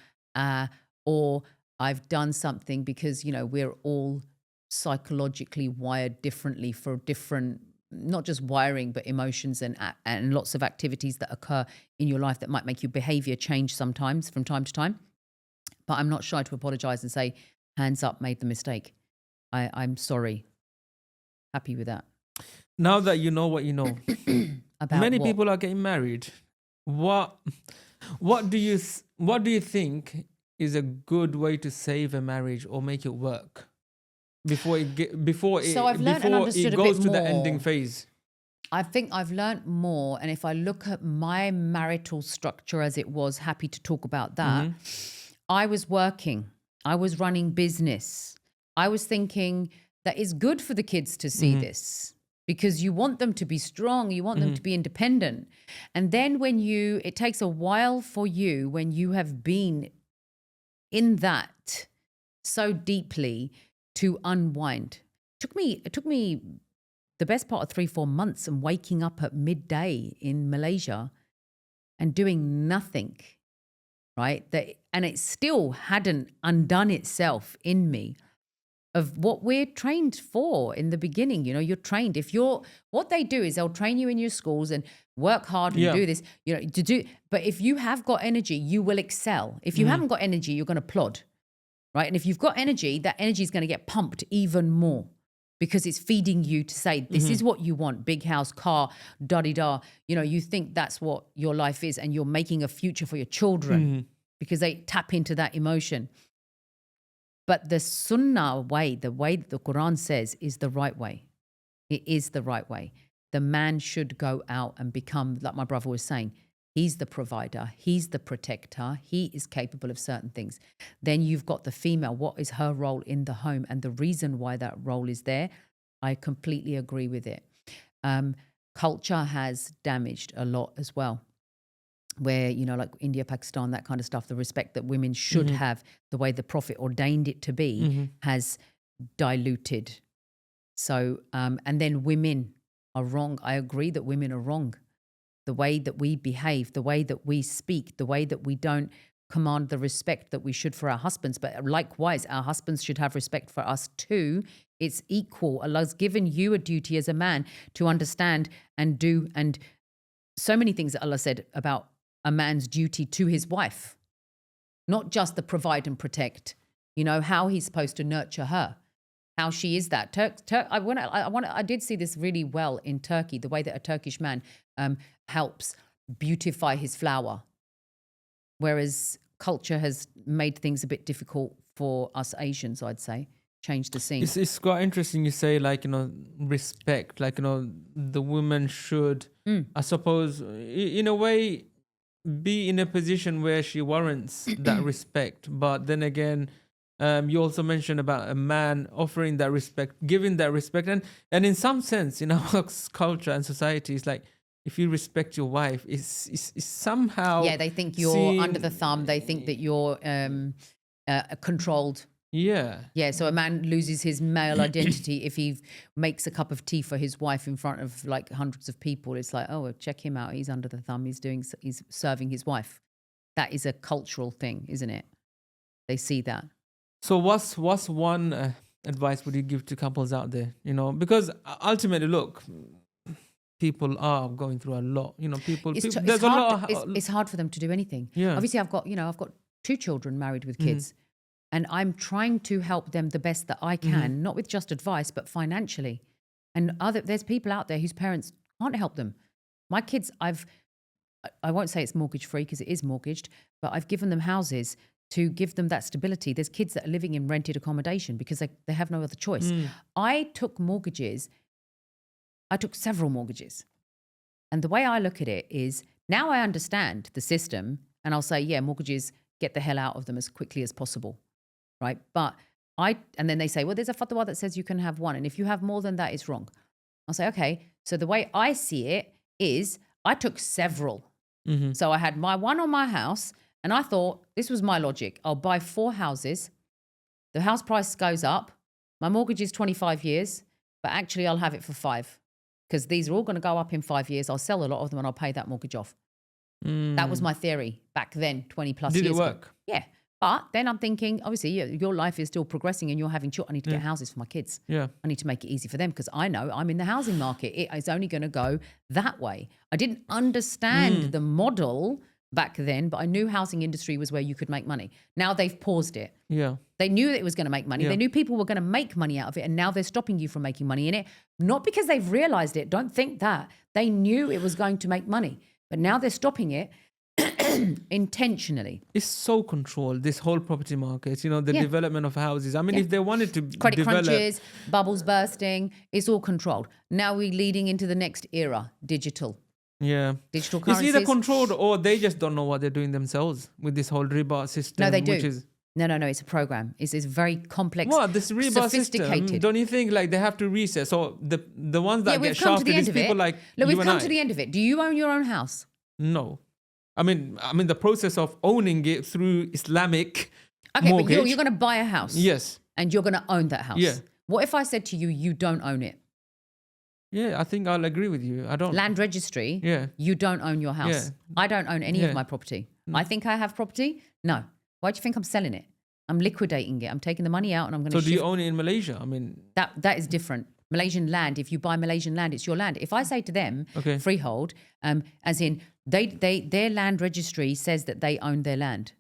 Or I've done something because, you know, we're all psychologically wired differently for different... not just wiring, but emotions and lots of activities that occur in your life that might make your behavior change sometimes from time to time. But I'm not shy to apologize and say, hands up, made the mistake. I'm sorry. Happy with that. Now that you know what you know, About many what? people are getting married. What do you think is a good way to save a marriage or make it work? Before it goes to the ending phase. I think I've learned more. And if I look at my marital structure as it was, happy to talk about that. I was working. I was running business. I was thinking that it's good for the kids to see this because you want them to be strong. You want them to be independent. And then it takes a while for you when you have been in that so deeply to unwind. It took me the best part of 3-4 months and waking up at midday in Malaysia and doing nothing, right? And it still hadn't undone itself in me of what we're trained for in the beginning. You know, you're trained. What they do is they'll train you in your schools and work hard and do this, you know, but if you have got energy, you will excel. If you haven't got energy, you're going to plod. Right. And if you've got energy, that energy is going to get pumped even more because it's feeding you to say, this is what you want. Big house, car, da-di-da. You know, you think that's what your life is and you're making a future for your children because they tap into that emotion. But the sunnah way, the way that the Quran says is the right way. It is the right way. The man should go out and become, like my brother was saying, he's the provider, he's the protector, he is capable of certain things. Then you've got the female. What is her role in the home? And the reason why that role is there, I completely agree with it. Culture has damaged a lot as well, where, you know, like India, Pakistan, that kind of stuff, the respect that women should have, the way the Prophet ordained it to be, has diluted. So, and then women are wrong. I agree that women are wrong. The way that we behave, the way that we speak, the way that we don't command the respect that we should for our husbands. But likewise, our husbands should have respect for us too. It's equal. Allah's given you a duty as a man to understand and do, and so many things that Allah said about a man's duty to his wife, not just the provide and protect, you know, how he's supposed to nurture her, how she is that. I did see this really well in Turkey, the way that a Turkish man helps beautify his flower, whereas culture has made things a bit difficult for us Asians, I'd say. Change the scene. It's quite interesting you say, like, you know, respect, like, you know, the woman should, I suppose, in a way, be in a position where she warrants that respect. But then again, you also mentioned about a man offering that respect, giving that respect. And in some sense, in our culture and society, it's like, if you respect your wife, it's somehow... Yeah, they think you're under the thumb. They think that you're controlled. Yeah. Yeah, so a man loses his male identity if he makes a cup of tea for his wife in front of like hundreds of people. It's like, oh, check him out. He's under the thumb. He's serving his wife. That is a cultural thing, isn't it? They see that. So what's one advice would you give to couples out there? You know, because ultimately, look, people are going through a lot. You know, it's hard for them to do anything. Yeah. Obviously, I've got 2 children married with kids. And I'm trying to help them the best that I can, not with just advice, but financially. And there's people out there whose parents can't help them. My kids, I won't say it's mortgage free because it is mortgaged, but I've given them houses to give them that stability. There's kids that are living in rented accommodation because they have no other choice. I took several mortgages. And the way I look at it is, now I understand the system, and I'll say, yeah, mortgages, get the hell out of them as quickly as possible. Right. But and then they say, well, there's a fatwa that says you can have one. And if you have more than that, it's wrong. I'll say, okay. So the way I see it is I took several. So I had my one on my house and I thought this was my logic. I'll buy 4 houses. The house price goes up. My mortgage is 25 years, but actually I'll have it for 5 because these are all going to go up in 5 years. I'll sell a lot of them and I'll pay that mortgage off. That was my theory back then, 20 plus years ago. Did it work? Yeah. But then I'm thinking, obviously, your life is still progressing and you're having children. I need to get houses for my kids. Yeah. I need to make it easy for them because I know I'm in the housing market. It is only going to go that way. I didn't understand the model back then, but I knew housing industry was where you could make money. Now they've paused it. Yeah. They knew that it was going to make money. Yeah. They knew people were going to make money out of it. And now they're stopping you from making money in it. Not because they've realized it. Don't think that. They knew it was going to make money. But now they're stopping it. Intentionally. It's so controlled, this whole property market, you know, the development of houses. I mean, if they wanted to credit crunches, bubbles bursting, it's all controlled. Now we're leading into the next era, digital. Yeah. Digital currencies. It's either controlled or they just don't know what they're doing themselves with this whole riba system. No, they do. No, it's a program. It's very complex, this riba sophisticated system, don't you think like they have to reset? So the ones that get shafted is people like Look, we've come to the end of it. Do you own your own house? No. I mean, the process of owning it through Islamic mortgage. But you're going to buy a house. Yes. And you're going to own that house. Yeah. What if I said to you, you don't own it? Yeah, I think I'll agree with you. I don't. Land registry. Yeah. You don't own your house. Yeah. I don't own any of my property. I think I have property. No. Why do you think I'm selling it? I'm liquidating it. I'm taking the money out and I'm going to. So do you own it in Malaysia? I mean, that is different. Malaysian land, if you buy Malaysian land, it's your land. If I say to them, freehold, as in their land registry says that they own their land.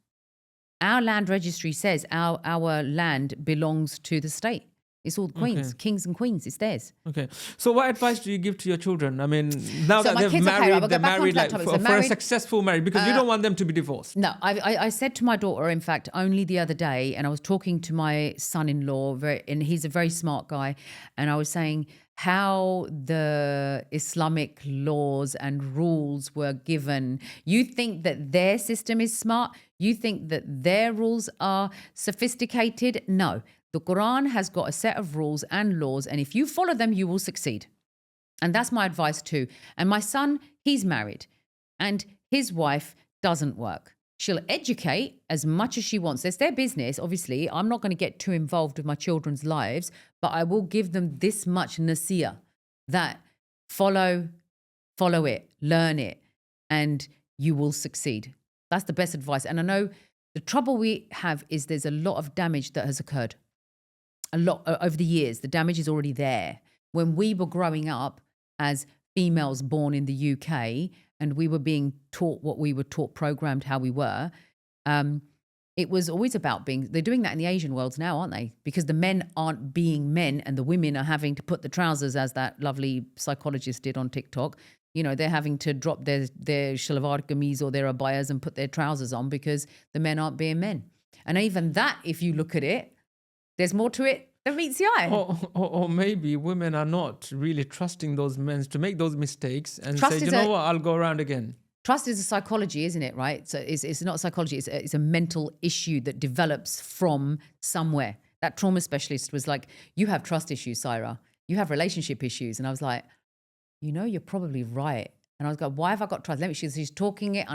Our land registry says our land belongs to the state. It's all queens, kings and queens. It's theirs. Okay. So what advice do you give to your children? I mean, now So that my they've kids are married, they're back onto married that like topic. for, So for a married- successful marriage because you don't want them to be divorced. No, I said to my daughter, in fact, only the other day, and I was talking to my son-in-law, and he's a very smart guy, and I was saying, how the Islamic laws and rules were given. You think that their system is smart? You think that their rules are sophisticated? No. The Quran has got a set of rules and laws, and if you follow them, you will succeed. And that's my advice too. And my son, he's married, and his wife doesn't work. She'll educate as much as she wants. It's their business, obviously. I'm not going to get too involved with my children's lives, but I will give them this much nasiyah that follow it, learn it, and you will succeed. That's the best advice. And I know the trouble we have is there's a lot of damage that has occurred. A lot over the years. The damage is already there. When we were growing up as females born in the UK, and we were being taught what we were taught, programmed how we were, it was always about they're doing that in the Asian worlds now, aren't they? Because the men aren't being men and the women are having to put the trousers, as that lovely psychologist did on TikTok. You know, they're having to drop their shalwar kameez or their abayas and put their trousers on because the men aren't being men. And even that, if you look at it, there's more to it than meets the eye. Or maybe women are not really trusting those men to make those mistakes and Trust say, you know what, I'll go around again. Trust is a psychology, isn't it, right? So it's not psychology, it's a mental issue that develops from somewhere. That trauma specialist was like, you have trust issues, Saira. You have relationship issues. And I was like, you know, you're probably right. And I was like, why have I got trust? She's talking it,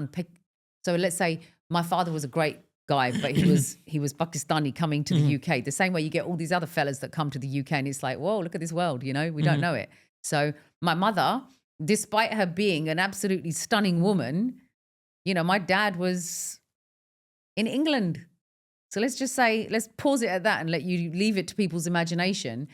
So let's say my father was a great guy, but he was Pakistani coming to the UK. The same way you get all these other fellas that come to the UK and it's like, whoa, look at this world, you know, we don't know it. So my mother, despite her being an absolutely stunning woman, you know, my dad was in England. So let's just say, let's pause it at that and let you leave it to people's imagination.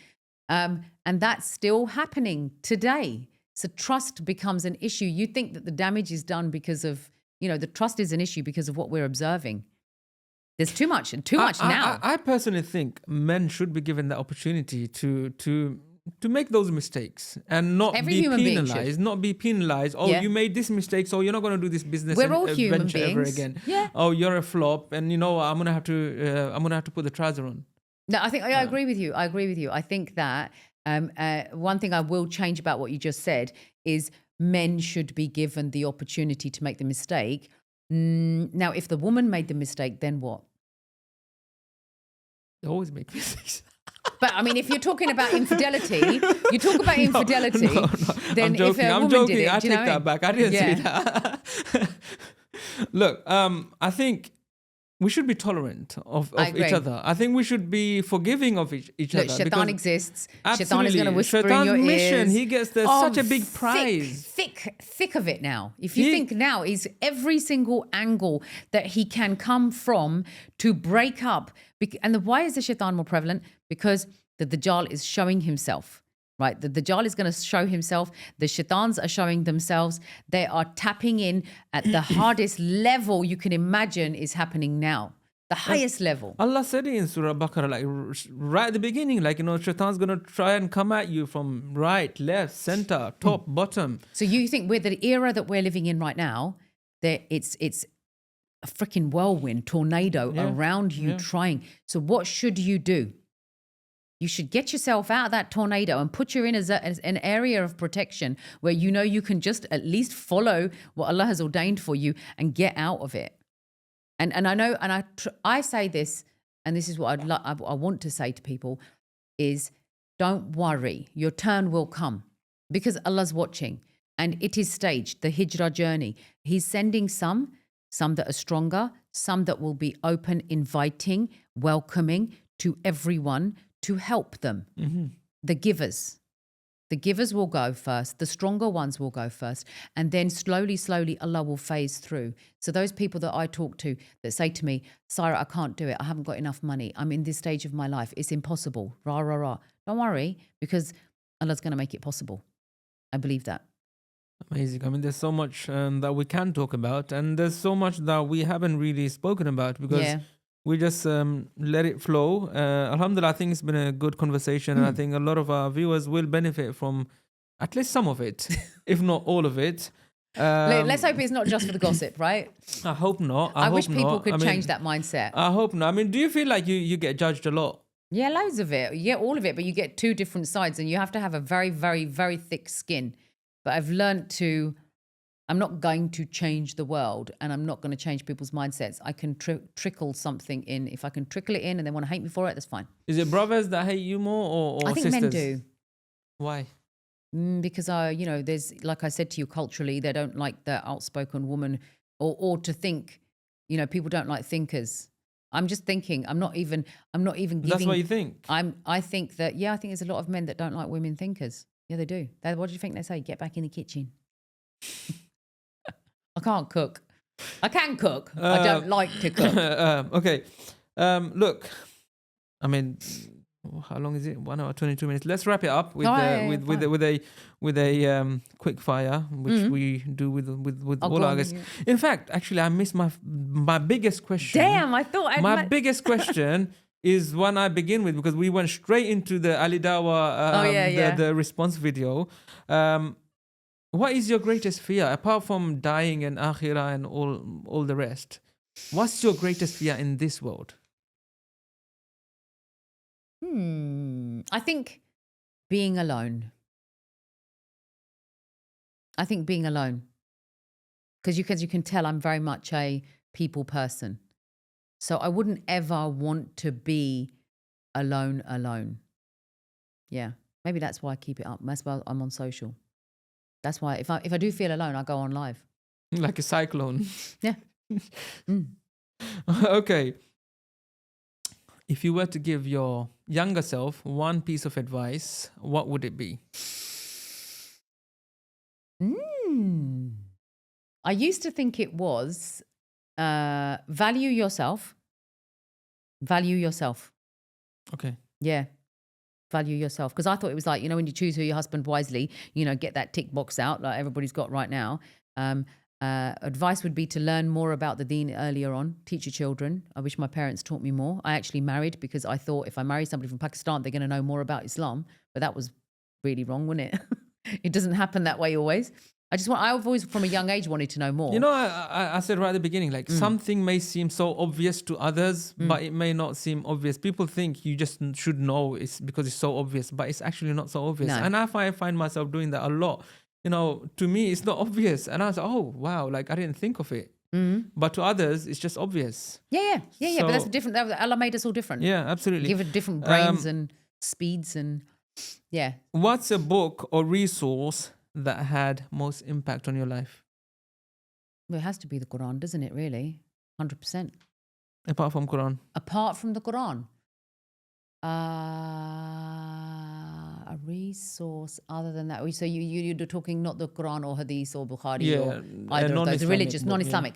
And that's still happening today. So trust becomes an issue. You think that the damage is done because of, you know, the trust is an issue because of what we're observing. There's too much now. I personally think men should be given the opportunity to make those mistakes and not be penalized. Not be penalized. Oh, you made this mistake, so you're not going to do this business venture ever again. Yeah. Oh, you're a flop, and you know I'm gonna have to put the trouser on. No, I think I agree with you. I think that one thing I will change about what you just said is men should be given the opportunity to make the mistake. Now, if the woman made the mistake, then what? They always make mistakes. But I mean, if you're talking about infidelity, then I'm joking. if a woman did it, I take that back. I didn't say that. Look, I think we should be tolerant of each other. I think we should be forgiving of each other. Shaitan exists. Absolutely. Shaitan is going to whisper Shaitan's in your mission, ears. he gets such a big prize. Thick of it now. If you think now is every single angle that he can come from to break up. And why is the Shaitan more prevalent? Because the Dajjal is showing himself. Right, the Dajjal is going to show himself. The Shaitans are showing themselves. They are tapping in at the hardest level you can imagine is happening now. The highest level. Allah said it in Surah Baqarah, like right at the beginning, like, you know, Shaitan's going to try and come at you from right, left, center, top, bottom. So you think with the era that we're living in right now, that it's a freaking whirlwind, tornado around you trying. So what should you do? You should get yourself out of that tornado and put you in as an area of protection where you know you can just at least follow what Allah has ordained for you and get out of it. And I know, and I say this, and this is what I want to say to people, is don't worry, your turn will come because Allah's watching and it is staged, the Hijrah journey. He's sending some that are stronger, some that will be open, inviting, welcoming to everyone, to help them. The givers will go first. The stronger ones will go first. And then slowly, Allah will phase through. So those people that I talk to that say to me, Saira, I can't do it. I haven't got enough money. I'm in this stage of my life. It's impossible. Rah, rah, rah. Don't worry, because Allah's going to make it possible. I believe that. Amazing. I mean, there's so much that we can talk about. And there's so much that we haven't really spoken about because we just let it flow. Alhamdulillah, I think it's been a good conversation. And I think a lot of our viewers will benefit from at least some of it, if not all of it. Let's hope it's not just for the gossip, right? I hope not. I wish people could change that mindset. I hope not. I mean, do you feel like you get judged a lot? Yeah, loads of it. You get all of it, but you get two different sides, and you have to have a very, very, very thick skin. But I've learned I'm not going to change the world, and I'm not going to change people's mindsets. I can trickle something in. If I can trickle it in and they want to hate me for it, that's fine. Is it brothers that hate you more or I think sisters? men do. Why? Because there's, like I said to you, culturally, they don't like the outspoken woman, or to think, people don't like thinkers. I'm just thinking. I'm not even giving. That's what you think. I think that, I think there's a lot of men that don't like women thinkers. Yeah, they do. What do you think they say? Get back in the kitchen. I can't cook. I can cook. I don't like to cook. Okay. Look, I mean, how long is it? 1 hour 22 minutes. Let's wrap it up with a quick fire, which we do with all our guests. In fact, actually, I missed my biggest question. Damn, I thought my biggest question is one I begin with, because we went straight into the Ali Dawa, the response video. What is your greatest fear apart from dying and akhirah and all the rest? What's your greatest fear in this world? I think being alone. Because you can tell I'm very much a people person. So I wouldn't ever want to be alone. Yeah. Maybe that's why I keep it up. That's why I'm on social. That's why if I do feel alone, I go on live. Like a cyclone. Yeah. Okay. If you were to give your younger self one piece of advice, what would it be? I used to think it was value yourself. Value yourself. Okay. Yeah. Value yourself. Because I thought it was like, when you choose your husband wisely, get that tick box out like everybody's got right now. Advice would be to learn more about the deen earlier on. Teach your children. I wish my parents taught me more. I actually married because I thought if I marry somebody from Pakistan, they're going to know more about Islam. But that was really wrong, wasn't it? It doesn't happen that way always. I've always from a young age wanted to know more. I said right at the beginning, like something may seem so obvious to others, but it may not seem obvious. People think you just should know it's because it's so obvious, but it's actually not so obvious. No. And I find myself doing that a lot. To me, it's not obvious. And I was like, oh, wow, like I didn't think of it. But to others, it's just obvious. Yeah. But that's different. Allah made us all different. Yeah, absolutely. Give it different brains and speeds and yeah. What's a book or resource that had most impact on your life? Well, it has to be the Quran, doesn't it, really? 100%. Apart from Quran? Apart from the Quran. A resource other than that. So you're talking not the Quran or Hadith or Bukhari or either of those. Religious, non-Islamic.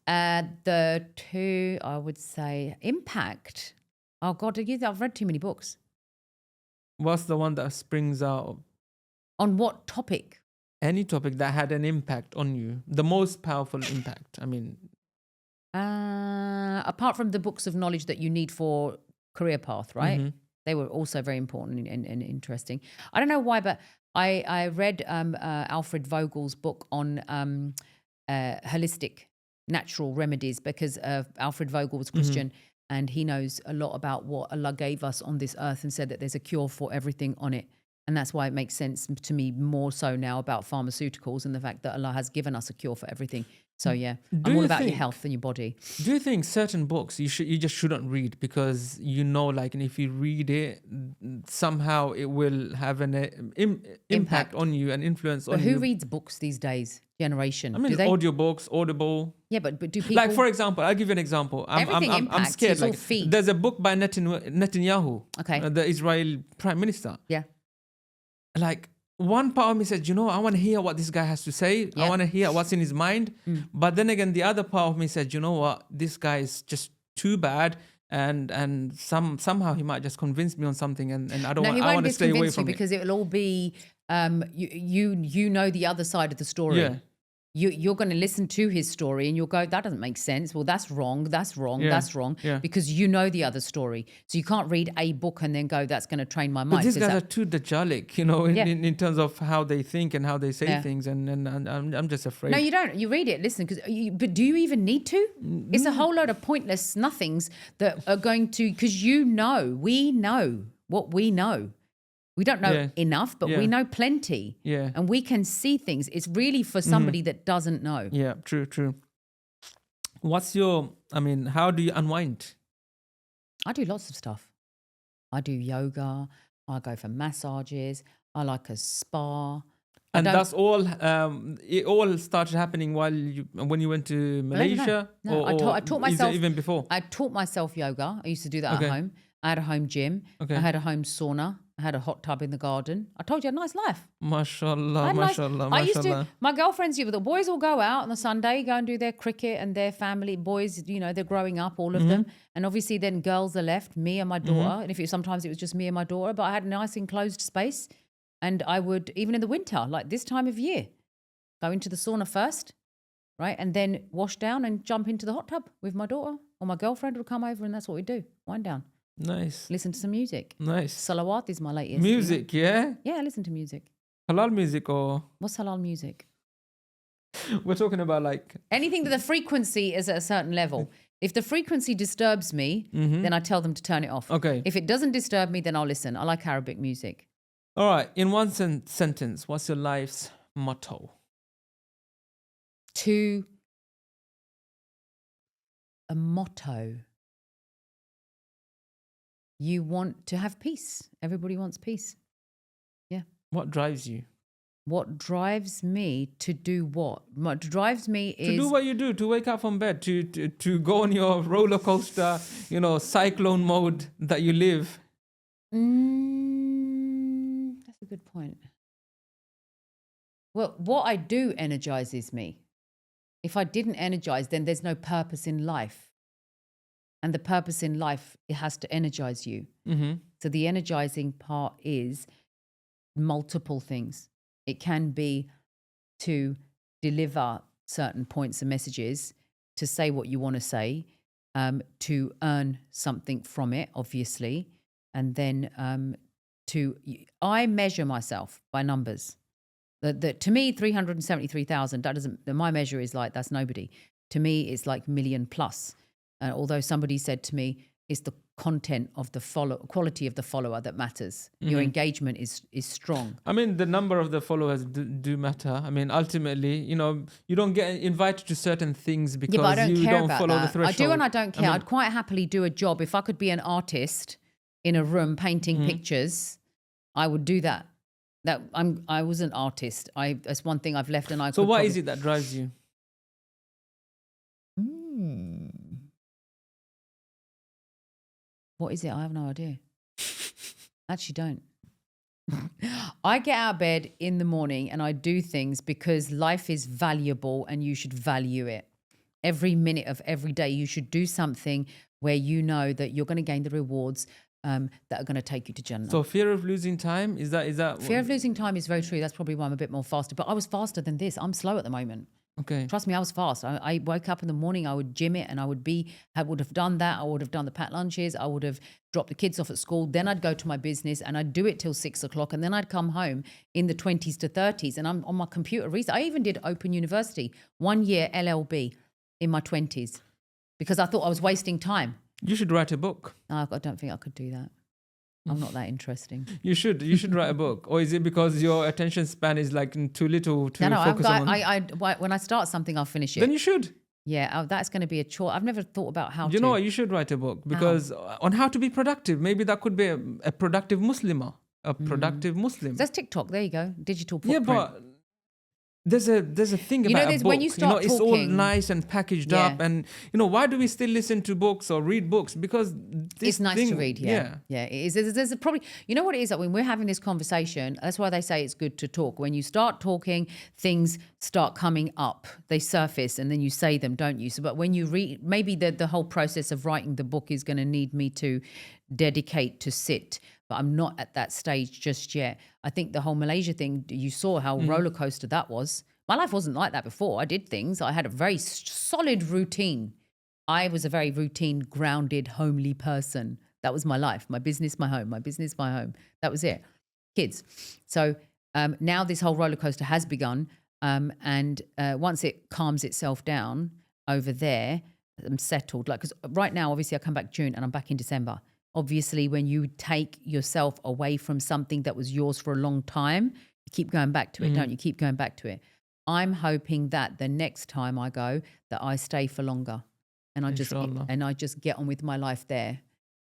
The two, I would say, impact. Oh, God, I've read too many books. What's the one that springs out? On what topic? Any topic that had an impact on you. The most powerful impact. I mean. Apart from the books of knowledge that you need for career path, right? They were also very important and interesting. I don't know why, but I read Alfred Vogel's book on holistic natural remedies because Alfred Vogel was Christian and he knows a lot about what Allah gave us on this earth and said that there's a cure for everything on it. And that's why it makes sense to me more so now about pharmaceuticals and the fact that Allah has given us a cure for everything. So yeah, I'm all about your health and your body. Do you think certain books you just shouldn't read because like, and if you read it, somehow it will have an impact on you and influence on you? But who reads books these days? Generation. I mean, audiobooks, Audible. Yeah, but do people... Like, for example, I'll give you an example. I'm scared. Like, there's a book by Netanyahu, the Israeli Prime Minister. Yeah. Like, one part of me says, I want to hear what this guy has to say. Yep. I want to hear what's in his mind. But then again, the other part of me says, what? This guy is just too bad. And somehow he might just convince me on something. And I want to stay away from it. Because it will all be, you know the other side of the story. Yeah. you're going to listen to his story and you'll go, that doesn't make sense. Well, that's wrong. That's wrong. Yeah, That's wrong. yeah. Because you know the other story. So you can't read a book and then go, that's going to train my But mind. these 'Cause guys that- are too Dajjalic, you know, Yeah. in terms of how they think and how they say Yeah. things, and I'm just afraid. No, you don't. You read it, listen, but do you even need to? It's a whole load of pointless nothings that are going to, because we know what we know. We don't know Yeah. enough, but Yeah. we know plenty. Yeah. And we can see things. It's really for somebody that doesn't know. Yeah, true. How do you unwind? I do lots of stuff. I do yoga. I go for massages. I like a spa. And that's all. It all started happening when you went to Malaysia. No. Or I taught is it myself even before. I taught myself yoga. I used to do that Okay. at home. I had a home gym. Okay. I had a home sauna. I had a hot tub in the garden. I told you, I had a nice life. I Mashallah, had mashallah, I used to, mashallah. my girlfriends, the boys all go out on a Sunday, go and do their cricket and their family. Boys, they're growing up, all of them. And obviously then girls are left, me and my daughter. And sometimes it was just me and my daughter, but I had a nice enclosed space. And I would, even in the winter, like this time of year, go into the sauna first, right? And then wash down and jump into the hot tub with my daughter. Or my girlfriend would come over and that's what we do. Wind down. Nice. Listen to some music. Nice. Salawat is my latest. Music, yeah? Yeah, I listen to music. Halal music, or What's halal music? we're talking about like Anything that the frequency is at a certain level. If the frequency disturbs me, then I tell them to turn it off. Okay. If it doesn't disturb me, then I'll listen. I like Arabic music. All right. In one sentence, what's your life's motto? A motto. You want to have peace. Everybody wants peace. Yeah. What drives you? What drives me to do what? What drives me is... To do what you do, to wake up from bed, to go on your roller coaster, cyclone mode that you live. That's a good point. Well, what I do energizes me. If I didn't energize, then there's no purpose in life. And the purpose in life, it has to energize you. Mm-hmm. So the energizing part is multiple things. It can be to deliver certain points and messages, to say what you want to say, to earn something from it, obviously. And then I measure myself by numbers. To me, 373,000, my measure is like, that's nobody. To me, it's like million plus. Although somebody said to me, it's the content of the quality of the follower that matters. Your engagement is strong. I mean, the number of the followers do matter. I mean, ultimately, you don't get invited to certain things because But I don't you care don't about follow that. the threshold. I do and I don't care. I'd quite happily do a job. If I could be an artist in a room painting pictures, I would do that. I was an artist. That's one thing I've left, and I. So what is it that drives you? What is it? I have no idea. Actually, don't. I get out of bed in the morning and I do things because life is valuable and you should value it. Every minute of every day, you should do something where you know that you're going to gain the rewards that are going to take you to Jannah. So fear of losing time, is that? Fear of losing time is very true. That's probably why I'm a bit more faster. But I was faster than this. I'm slow at the moment. Okay. Trust me, I was fast. I woke up in the morning, I would gym it and I would have done that. I would have done the packed lunches. I would have dropped the kids off at school. Then I'd go to my business and I'd do it till 6 o'clock. And then I'd come home in the 20s to 30s and I'm on my computer research. I even did Open University, 1 year LLB in my 20s because I thought I was wasting time. You should write a book. I don't think I could do that. I'm not that interesting. You should write a book. Or is it because your attention span is like too little to focus on? When I start something, I'll finish it. Then you should. Yeah, that's going to be a chore. I've never thought about how to. You know what? You should write a book because on how to be productive. Maybe that could be a productive Muslimah. A productive Muslim. That's TikTok. There you go. Digital footprint. Yeah, but there's a thing about a book. When you start it's all talking, nice and packaged up, and why do we still listen to books or read books? Because it's nice to read. Yeah, it is. There's a probably. You know what it is that when we're having this conversation, that's why they say it's good to talk. When you start talking, things start coming up. They surface, and then you say them, don't you? So, but when you read, maybe the whole process of writing the book is going to need me to dedicate to sit. But I'm not at that stage just yet. I think the whole Malaysia thing, you saw how roller coaster that was. My life wasn't like that before. I did things. I had a very solid routine. I was a very routine, grounded, homely person. That was my life. My business, my home. My business, my home. That was it. Kids. So now this whole roller coaster has begun. And once it calms itself down over there, I'm settled. Like, because right now, obviously, I come back June and I'm back in December. Obviously, when you take yourself away from something that was yours for a long time, you keep going back to it, don't you? Keep going back to it. I'm hoping that the next time I go, that I stay for longer, and I just get on with my life there,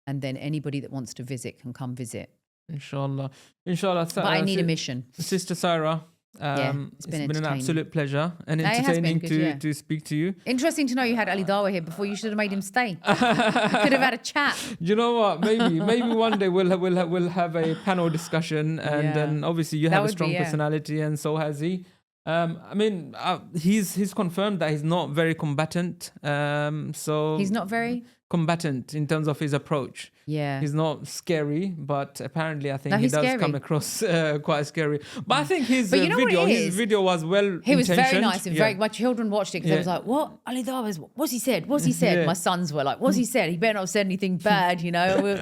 and then anybody that wants to visit can come visit. Inshallah. But I need a mission. Sister Saira, it's been an absolute pleasure and entertaining to speak to you. Interesting to know you had Ali Dawa here before. You should have made him stay. You could have had a chat. You know what? Maybe one day we'll have a panel discussion, and then obviously you have a strong personality, and so has he. I mean, he's confirmed that he's not very combatant. So he's not very combatant in terms of his approach. Yeah, he's not scary, but apparently I think he does come across quite scary. But I think his video was well. He was very nice and very. My children watched it because they was like, "What Ali Dawa? What's he said? What's he said?" My sons were like, "What's he said? He better not have said anything bad, you know."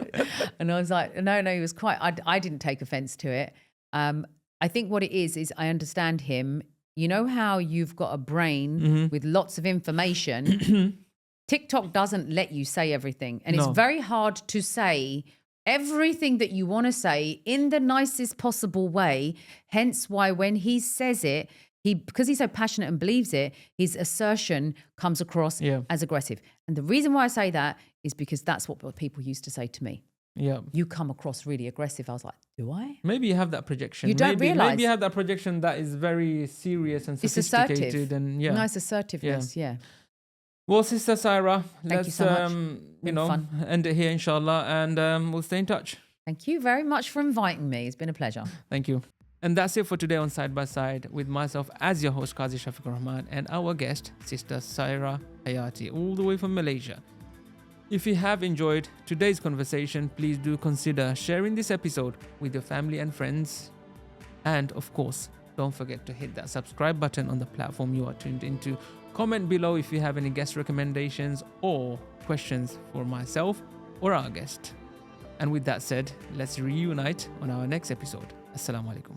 And I was like, "No, he was quite." I didn't take offense to it. I think what it is I understand him. You know how you've got a brain with lots of information. TikTok doesn't let you say everything. And it's very hard to say everything that you want to say in the nicest possible way. Hence why when he says it, because he's so passionate and believes it, his assertion comes across as aggressive. And the reason why I say that is because that's what people used to say to me. Yeah, you come across really aggressive. I was like, do I? Maybe you have that projection. You don't realize. Maybe you have that projection that is very serious and sophisticated. It's assertive. And nice assertiveness. Yeah. Well, Sister Saira, thank you so much. End it here, inshallah, and we'll stay in touch. Thank you very much for inviting me. It's been a pleasure. Thank you. And that's it for today on Side by Side with myself as your host, Kazi Shafiqur Rahman, and our guest, Sister Saira Hayati, all the way from Malaysia. If you have enjoyed today's conversation, please do consider sharing this episode with your family and friends. And of course, don't forget to hit that subscribe button on the platform you are tuned into. Comment below if you have any guest recommendations or questions for myself or our guest. And with that said, let's reunite on our next episode. Assalamu alaikum.